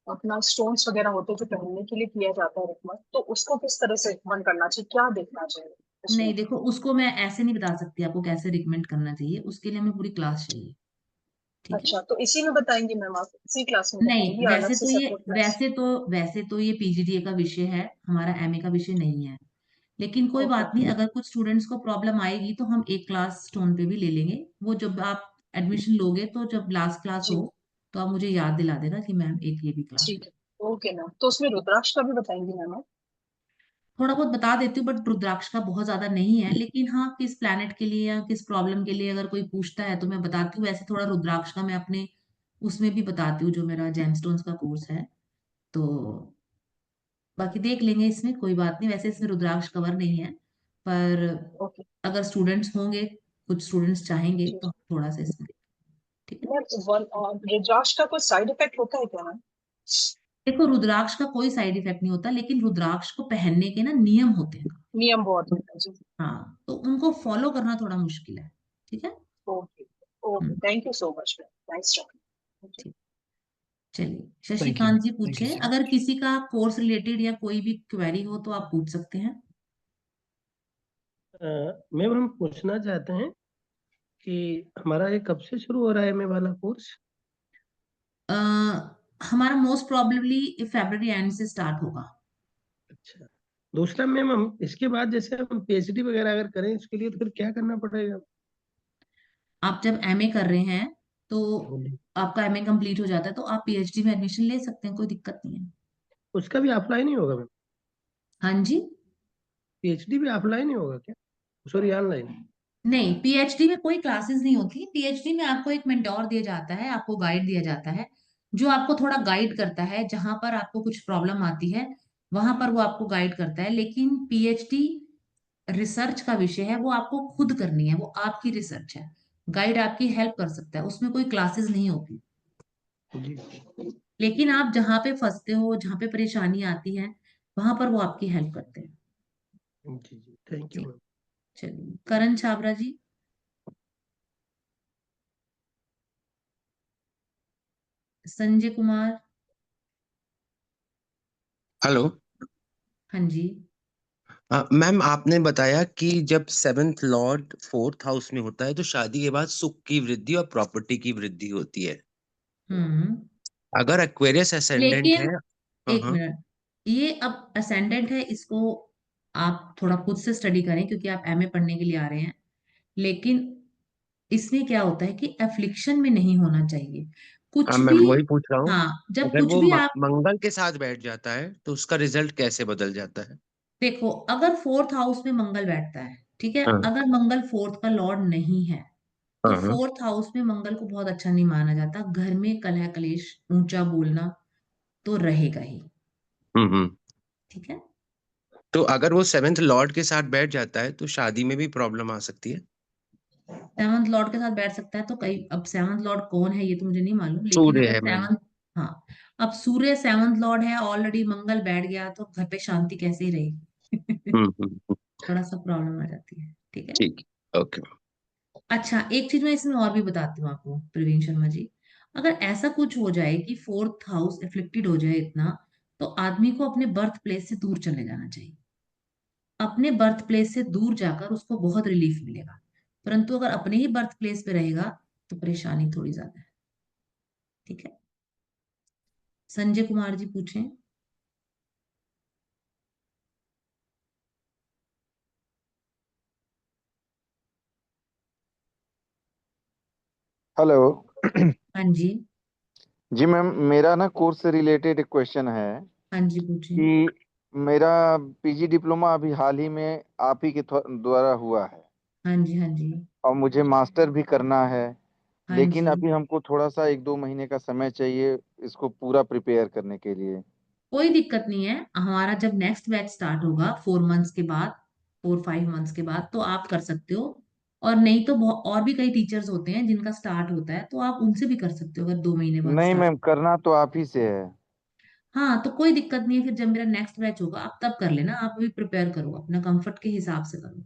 अपना स्टोन्स वगैरह होते हैं जो पहनने के लिए किया जाता है रिकमेंड, तो उसको किस तरह से रिकमेंड करना चाहिए, क्या देखना चाहिए उसमें? नहीं देखो, उसको मैं ऐसे नहीं बता सकती आपको कैसे रिकमेंड करना चाहिए, उसके लिए हमें पूरी क्लास चाहिए। ठीक है। अच्छा, तो इसी में बताएंगे मैम, आप इसी क्लास में नहीं, बताएंगे या अलग से सेपरेट क्लास? वैसे तो ये पीजीडीए का विषय है, हमारा एमए का विषय नहीं है। लेकिन कोई ओके, बात नहीं, अगर कुछ स्टूडेंट्स को प्रॉब्लम आएगी तो हम एक क्लास स्टोन पे भी ले लेंगे। वो जब आप एडमिशन लोगे तो जब लास्ट क्लास जी, हो तो आप मुझे याद दिला देना कि मैम एक ये भी क्लास ठीक ले। है, ओके मैम, तो उसमें रुद्राक्ष का भी बताएंगे मैम आप? थोड़ा बहुत बता देती हूँ, बट रुद्राक्ष का बहुत ज्यादा नहीं है, लेकिन हाँ किस प्लैनेट के लिए या किस प्रॉब्लम के लिए अगर कोई पूछता है तो मैं बताती हूँ। वैसे थोड़ा रुद्राक्ष का मैं अपने उसमें भी बताती हूँ, जो मेरा जेमस्टोन्स का कोर्स है। तो बाकी देख लेंगे, इसमें कोई बात नहीं, वैसे इसमें रुद्राक्ष कवर नहीं है। पर ओके, अगर स्टूडेंट्स होंगे, कुछ स्टूडेंट्स चाहेंगे जी तो हम थोड़ा सा इसमें, ठीक है। मैम, रुद्राक्ष का कोई साइड इफेक्ट होता है क्या मैम? देखो, रुद्राक्ष का कोई साइड इफेक्ट नहीं होता, लेकिन रुद्राक्ष को पहनने के ना नियम होते हैं। नियम बहुत होता है जी। हाँ, तो उनको फॉलो करना थोड़ा मुश्किल है। ठीक है। Okay, okay, hmm, thank you so much ma'am, nice talking. ठीक। चलिए thank you Shashikant ji thank you पूछे, सो अगर मच। किसी का कोर्स रिलेटेड या कोई भी क्वेरी हो तो आप पूछ सकते हैं। मैम हम पूछना चाहते हैं कि हमारा ये कब से शुरू हो रहा है एमए वाला कोर्स? अ, हमारा मोस्ट प्रोबेबली फरवरी एंड से स्टार्ट होगा। अच्छा, दूसरा मैम हम इसके बाद जैसे हम पीएचडी वगैरह अगर करें इसके लिए तो फिर क्या करना पड़ेगा? आप जब एमए कर रहे हैं तो बोलिए। आपका एमए कंप्लीट हो जाता है तो आप पीएचडी में एडमिशन ले सकते हैं, कोई दिक्कत नहीं है। उसका भी ऑफलाइन ही होगा मैम? हाँ जी। पीएचडी भी ऑफलाइन ही होगा क्या? Sorry, online? नहीं, पीएचडी में कोई क्लासेस नहीं होती। पीएचडी में आपको एक मेंटोर दिया जाता है, आपको गाइड दिया जाता है, जो आपको थोड़ा गाइड करता है। जहां पर आपको कुछ प्रॉब्लम आती है वहां पर वो आपको गाइड करता है। लेकिन पीएचडी रिसर्च का विषय है, वो आपको खुद करनी है, वो आपकी रिसर्च है। गाइड आपकी हेल्प कर सकता है, उसमें कोई क्लासेस नहीं होती। जी लेकिन आप जहाँ पे फंसते हो, जहाँ पे परेशानी आती है, वहां पर वो आपकी हेल्प करते हैं। जी जी, थैंक यू जी। मैम। चलिए करण छाबरा जी। संजय कुमार। हेलो। हाँ जी। मैम आपने बताया कि जब सेवेंथ लॉर्ड फोर्थ हाउस में होता है तो शादी के बाद सुख की वृद्धि और प्रॉपर्टी की वृद्धि होती है। हम्म। अगर एक्वेरियस असेंडेंट लेकिन है। हाँ एक हाँ। मिनट, ये अब असेंडेंट है, इसको आप थोड़ा खुद से स्टडी करें क्योंकि आप एमए पढ़ने के लिए आ रहे हैं। लेकिन इसमें क्या होता है कि एफ्लिक्शन में नहीं होना चाहिए कुछ मैं भी। वही पूछ रहा हूँ। हाँ, जब अगर कुछ वो भी आप मंगल के साथ बैठ जाता है तो उसका रिजल्ट कैसे बदल जाता है? देखो, अगर फोर्थ हाउस में मंगल बैठता है, ठीक है, हाँ अगर मंगल फोर्थ का लॉर्ड नहीं है तो हाँ हाँ। फोर्थ हाउस में मंगल को बहुत अच्छा नहीं माना जाता। घर में कलह कलेश, ऊंचा बोलना तो रहेगा ही। हम्म। ठीक है। तो अगर वो सेवेंथ लॉर्ड के साथ बैठ जाता है तो शादी में भी प्रॉब्लम आ सकती है? सेवंथ लॉर्ड के साथ बैठ सकता है तो कई, अब सेवंथ लॉर्ड कौन है ये तो मुझे नहीं मालूम, लेकिन सूर्य अगर है मैम। सेवंथ, हाँ, अब सूर्य सेवंथ लॉर्ड है, ऑलरेडी मंगल बैठ गया तो घर पे शांति कैसे ही रहेगी। हम्म। थोड़ा सा प्रॉब्लम आ जाती है। ठीक है। ठीक। ओके। अच्छा, एक चीज मैं इसमें और भी बताती हूँ आपको प्रवीण शर्मा जी। अगर ऐसा कुछ हो जाए कि फोर्थ हाउस एफ्लिक्टेड हो जाए इतना, तो आदमी को अपने बर्थ प्लेस से दूर चले जाना चाहिए। अपने बर्थ प्लेस से दूर जाकर उसको बहुत रिलीफ मिलेगा। परंतु अगर अपने ही बर्थ प्लेस पे रहेगा तो परेशानी थोड़ी ज्यादा है। ठीक है। संजय कुमार जी पूछें। हेलो। हाँ जी। जी मैम, मेरा ना कोर्स से रिलेटेड एक क्वेश्चन है हाँ जी पूछें। कि मेरा पीजी डिप्लोमा अभी हाल ही में आप ही के द्वारा हुआ है हाँ जी। हाँ जी। और मुझे मास्टर भी करना है, हाँ लेकिन जी। अभी हमको थोड़ा सा 1-2 महीने का समय चाहिए इसको पूरा प्रिपेयर करने के लिए। कोई दिक्कत नहीं है, हमारा जब नेक्स्ट बैच स्टार्ट होगा 4 मंथ्स के बाद, 4-5 मंथ्स के बाद, तो आप कर सकते हो। और नहीं तो और भी कई टीचर्स होते हैं जिनका स्टार्ट होता है, तो आप उनसे भी कर सकते हो अगर 2 महीने बाद नहीं स्टार्ट। मैम, करना तो आप ही से है। हाँ, तो कोई दिक्कत नहीं है, फिर जब मेरा नेक्स्ट बैच होगा आप तब कर लेना। आप अभी प्रिपेयर करो, अपना कंफर्ट के हिसाब से करो।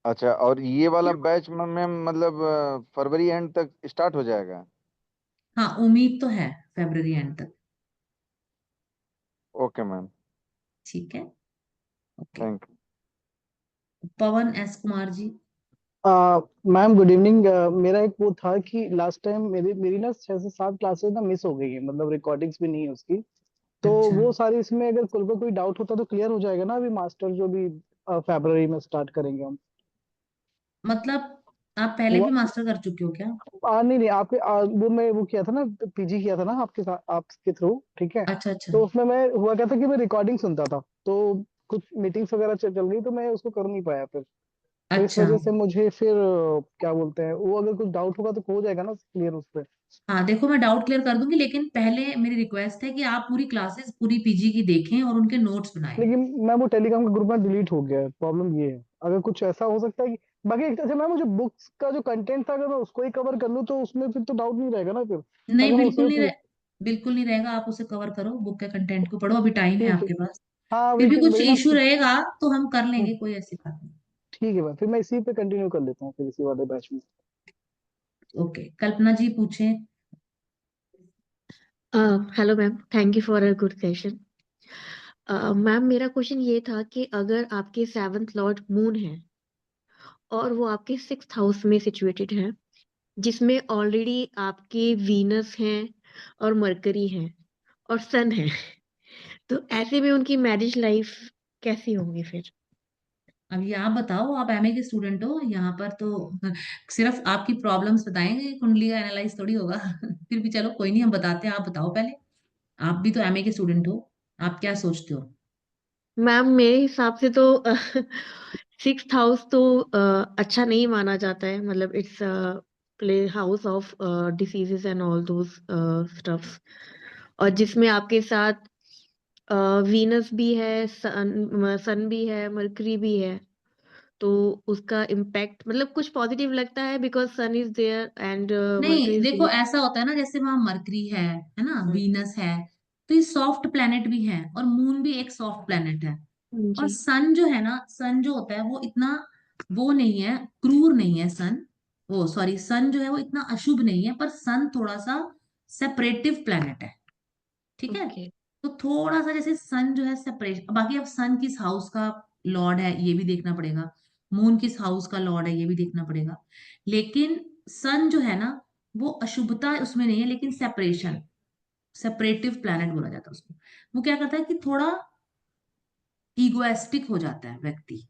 अच्छा, और ये वाला बैच मैम मतलब फरवरी एंड तक स्टार्ट हो जाएगा? हाँ, उम्मीद तो है फरवरी एंड तक। ओके मैम, ठीक है। Okay. Thank you. Pawan S Kumar ji. Ma'am good evening. मेरा एक वो था कि लास्ट टाइम मेरी मेरी ना 6 से 7 क्लासेस ना मिस हो गई है, मतलब रिकॉर्डिंग्स भी नहीं है उसकी। तो अच्छा, वो सारी इसमें अगर कोई डाउट होता तो क्लियर हो जाएगा ना, अभी मास्टर जो भी फरवरी में स्टार्ट करेंगे हम। मतलब आप पहले वो भी मास्टर कर चुके हो क्या? नहीं नहीं, आपके वो मैं वो किया था ना, पीजी किया था ना आपके साथ, आपके थ्रू, ठीक है। अच्छा अच्छा। तो उसमें मैं हुआ क्या था कि मैं रिकॉर्डिंग सुनता था, तो कुछ मीटिंग्स वगैरह चल गई तो मैं उसको कर नहीं पाया फिर। तो इस अच्छा। वजह से मुझे फिर क्या बोलते हैं, वो अगर कुछ डाउट होगा तो हो जाएगा ना क्लियर उस पर। हाँ देखो, मैं डाउट क्लियर कर दूंगी, लेकिन पहले मेरी रिक्वेस्ट है कि आप पूरी क्लासेस पूरी पीजी की देखें और उनके नोट्स बनाएं। लेकिन मैं वो टेलीग्राम का ग्रुप में डिलीट हो गया है, प्रॉब्लम ये है। अगर कुछ ऐसा हो सकता है कि बाकी अच्छा मैम, मुझे बुक्स का जो कंटेंट था अगर मैं उसको ही कवर कर लूँ तो उसमें फिर तो डाउट नहीं रहेगा ना फिर, नहीं, अगर मैं उसी में क्लियर। बिल्कुल नहीं रहेगा। आप उसे कवर करो, बुक के कंटेंट को पढ़ो, अभी टाइम है ठीक है। आपके पास। हाँ फिर वही भी कुछ वही ना। इशू रहेगा तो हम कर हम्म, लेंगे, कोई ऐसी बात नहीं। ठीक है मैम, फिर मैं इसी पे कंटिन्यू कर लेता हूँ फिर इसी वाले बैच में। ओके, कल्पना जी पूछें। Hello ma'am, thank you for a good session. Ma'am, मेरा क्वेश्चन ये था कि अगर आपके सेवंथ लॉर्ड मून है और वो आपके सिक्स्थ हाउस में सिचुएटेड है, जिसमें ऑलरेडी आपके वीनस हैं और मरकरी हैं और सन है, तो ऐसे में उनकी मैरिज लाइफ कैसी होगी फिर? अब ये आप बताओ, आप एमए के स्टूडेंट हो, यहाँ पर तो सिर्फ आपकी प्रॉब्लम्स बताएंगे, कुंडली का एनालाइज थोड़ी होगा। फिर भी चलो कोई नहीं, हम बताते हैं, आप बताओ पहले। आप भी तो एमए के स्टूडेंट हो, आप क्या सोचते हो? मैम, मेरे हिसाब से तो सिक्स्थ हाउस तो अच्छा नहीं माना जाता है, मतलब it's play house of diseases and all those stuffs, और जिसमें आपके साथ वीनस भी है, सन भी है, मरकरी भी है, तो उसका इम्पैक्ट मतलब कुछ पॉजिटिव लगता है because sun is there and Mercury नहीं, इज देखो देयर। ऐसा होता है ना, जैसे वहां मरकरी है ना, वीनस है, तो ये सॉफ्ट प्लेनेट भी है, और मून भी एक सॉफ्ट प्लेनेट है। और जी। सन जो है ना, सन जो होता है वो इतना वो नहीं है, क्रूर नहीं है सन। वो सॉरी, सन जो है वो इतना अशुभ नहीं है, पर सन थोड़ा सा सेपरेटिव प्लेनेट है। ठीक है। ओके। तो थोड़ा सा जैसे सन जो है सेपरेट, बाकी अब सन किस हाउस का लॉर्ड है ये भी देखना पड़ेगा, मून किस हाउस का लॉर्ड है ये भी देखना पड़ेगा। लेकिन सन जो है ना, वो अशुभता उसमें नहीं है, लेकिन सेपरेशन, सेपरेटिव प्लैनेट बोला जाता है उसको। वो क्या करता है कि थोड़ा ईगोएस्टिक हो जाता है व्यक्ति।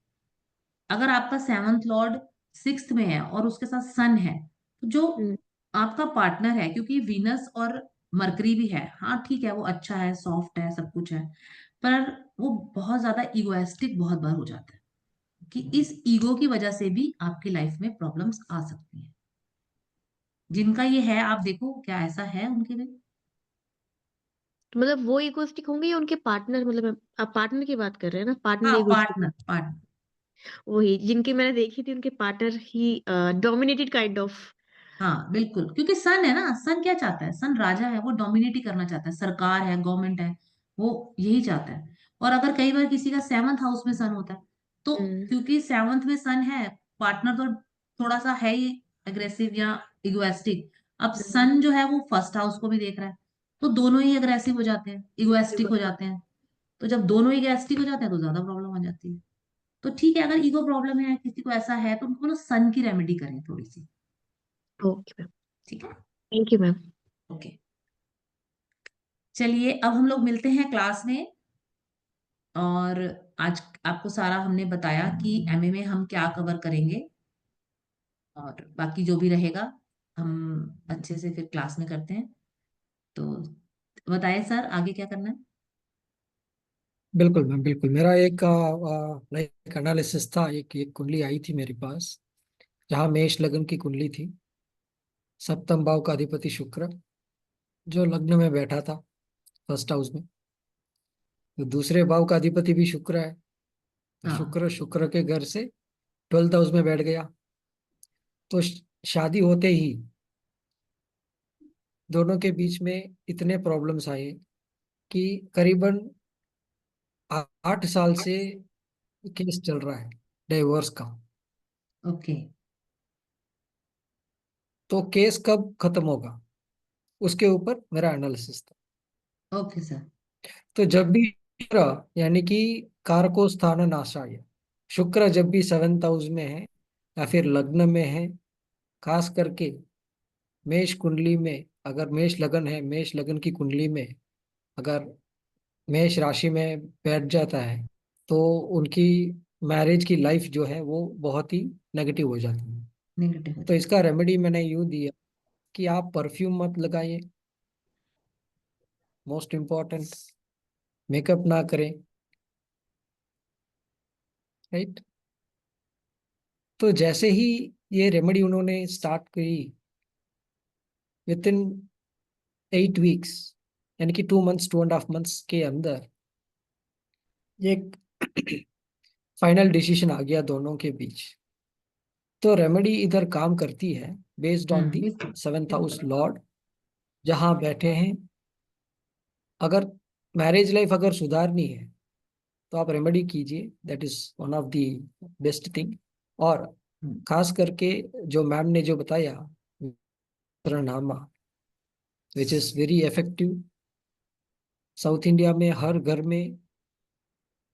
अगर आपका सेवंथ लॉर्ड सिक्स्थ में है और उसके साथ सन है, तो जो आपका पार्टनर है, क्योंकि वीनस और मरकरी भी है, हाँ ठीक है, वो अच्छा है, सॉफ्ट है, सब कुछ है, पर वो बहुत ज्यादा इगोएस्टिक बहुत बार हो जाता है, कि इस ईगो की वजह से भी आपकी लाइफ में प्रॉब्लम्स आ सकती हैं। जिनका ये है, आप देखो क्या ऐसा है उनके में। मतलब वो इगोइस्टिक होंगे या उनके पार्टनर, मतलब आप पार्टनर की बात कर रहे हैं ना, पार्टनर हाँ, इगोइस्टिक? Partner partner. वही जिनकी मैंने देखी थी, उनके partner he dominated kind of. हाँ बिल्कुल, क्योंकि सन है ना, सन क्या चाहता है, सन राजा है, वो डोमिनेट ही करना चाहता है, सरकार है, गवर्नमेंट है, वो यही चाहता है। और अगर कई बार किसी का सेवंथ हाउस में सन होता है, तो क्योंकि सेवंथ में सन है, पार्टनर तो थोड़ा सा है ही अग्रेसिव या इगोएस्टिक। अब सन जो है वो फर्स्ट हाउस को भी देख रहा है, तो दोनों ही अग्रेसिव हो जाते हैं, इगोएस्टिक हो जाते हैं। तो जब दोनों ही इगोएस्टिक हो जाते हैं तो ज्यादा प्रॉब्लम हो जाती है। तो ठीक है, अगर ईगो प्रॉब्लम है, किसी को ऐसा है, तो उनको ना सन की रेमेडी करें थोड़ी सी। ओके मैम, ठीक है। Thank you ma'am. ओके, चलिए अब हम लोग मिलते हैं क्लास में। और आज आपको सारा हमने बताया कि एमए में हम क्या कवर करेंगे, और बाकी जो भी रहेगा हम अच्छे से फिर क्लास में करते हैं। तो बताएं सर, आगे क्या करना है? बिल्कुल मैम, बिल्कुल। मेरा एक लाइक एनालिसिस था, एक कुंडली आई थी मेरे पास, जहाँ मेष लग्न की कुंडली थी। सप्तम भाव का अधिपति शुक्र, जो लग्न में बैठा था फर्स्ट हाउस में। तो दूसरे भाव का अधिपति भी शुक्र है, तो हाँ। शुक्र के घर से ट्वेल्थ हाउस में बैठ गया। तो शादी होते ही दोनों के बीच में इतने प्रॉब्लम्स आए कि करीबन 8 साल से केस चल रहा है डिवोर्स का। ओके। तो केस कब खत्म होगा, उसके ऊपर मेरा एनालिसिस था। Okay sir. तो जब भी शुक्र, यानी कि कारको स्थान नाशाय, शुक्र जब भी सेवेंथ हाउस में है या फिर लग्न में है, खास करके मेष कुंडली में, अगर मेष लगन है, मेष लगन की कुंडली में अगर मेष राशि में बैठ जाता है, तो उनकी मैरिज की लाइफ जो है वो बहुत ही नेगेटिव हो जाती है। नेगेटिव हो तो जाए। इसका रेमेडी मैंने यूं दिया कि आप परफ्यूम मत लगाइए, मोस्ट इम्पोर्टेंट, मेकअप ना करें, राइट। तो जैसे ही ये रेमेडी उन्होंने स्टार्ट करी, विद इन 8 वीक्स, यानी कि 2 मंथ्स, 2.5 मंथ्स के अंदर एक फाइनल डिसीजन आ गया दोनों के बीच। तो रेमेडी इधर काम करती है बेस्ड ऑन दी बिल्कुल। सेवेंथ हाउस लॉर्ड, जहां बैठे हैं। अगर मैरिज लाइफ अगर सुधारनी है तो आप रेमेडी कीजिए, that is one of the best thing. और खास करके जो मैम ने जो बताया नामा, which is very effective. South India में हर घर में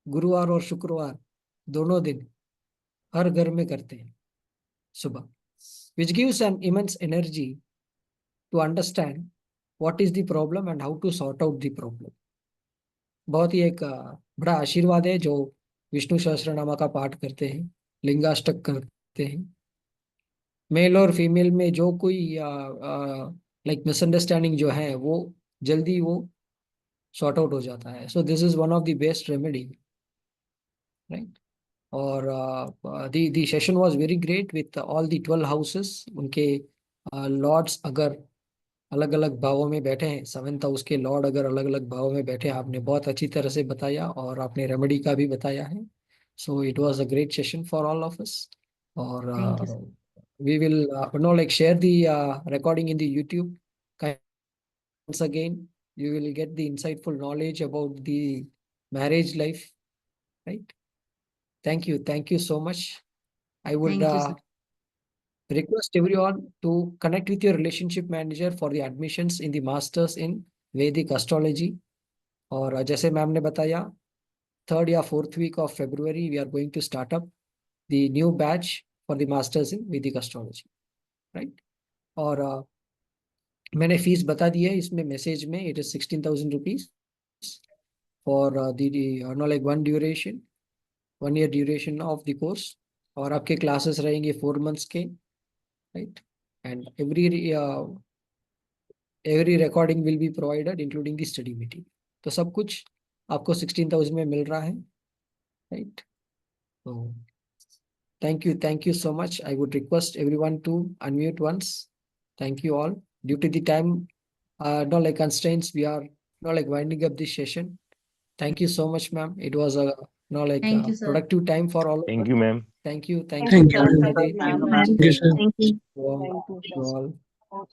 गुरुवार और शुक्रवार दोनों दिन हर घर में करते हैं सुबह, which gives an immense energy to understand what is the problem and how to sort out the problem. बहुत ही एक बड़ा आशीर्वाद है जो विष्णु सहस्त्रनामा का पाठ करते हैं, लिंगाष्टक करते हैं। मेल और फीमेल में जो कोई लाइक मिसअंडरस्टैंडिंग जो है वो जल्दी वो सॉर्ट आउट हो जाता है। So this is one of the best remedy, right. और the session was very great with all the 12 houses. उनके लॉर्ड्स अगर अलग अलग भावों में बैठे हैं, 7th हाउस के लॉर्ड अगर अलग अलग भावों में बैठे हैं, आपने बहुत अच्छी तरह से बताया और आपने रेमेडी का भी बताया है। So it was a great session for all of us. और Thank you, sir. we will like share the recording in the YouTube. Once again, you will get the insightful knowledge about the marriage life, right? Thank you so much. I would Thank you, sir. request everyone to connect with your relationship manager for the admissions in the masters in Vedic astrology. और जैसे ma'am ने बताया 3rd या 4th week of February we are going to start up the new batch for the masters in Vedic astrology, right? और मैंने fees बता दी है इसमें मैसेज में। It is 16,000 rupees for like 1 year duration of the course. और आपके classes रहेंगे 4 months के, right. And every recording will be provided including the study meeting. तो सब कुछ आपको 16,000 में मिल रहा है, राइट। तो thank you so much. I would request everyone to unmute once. Thank you all. Due to the time like constraints, we are like winding up this session. Thank you so much, ma'am. It was a like Thank you, sir. productive time for all of us. Thank you, ma'am. Thank you. Thank you, Thank sir. you. Thank you, ma'am. Thank you, sir. Thank you. To all. Thank you, To sir. all.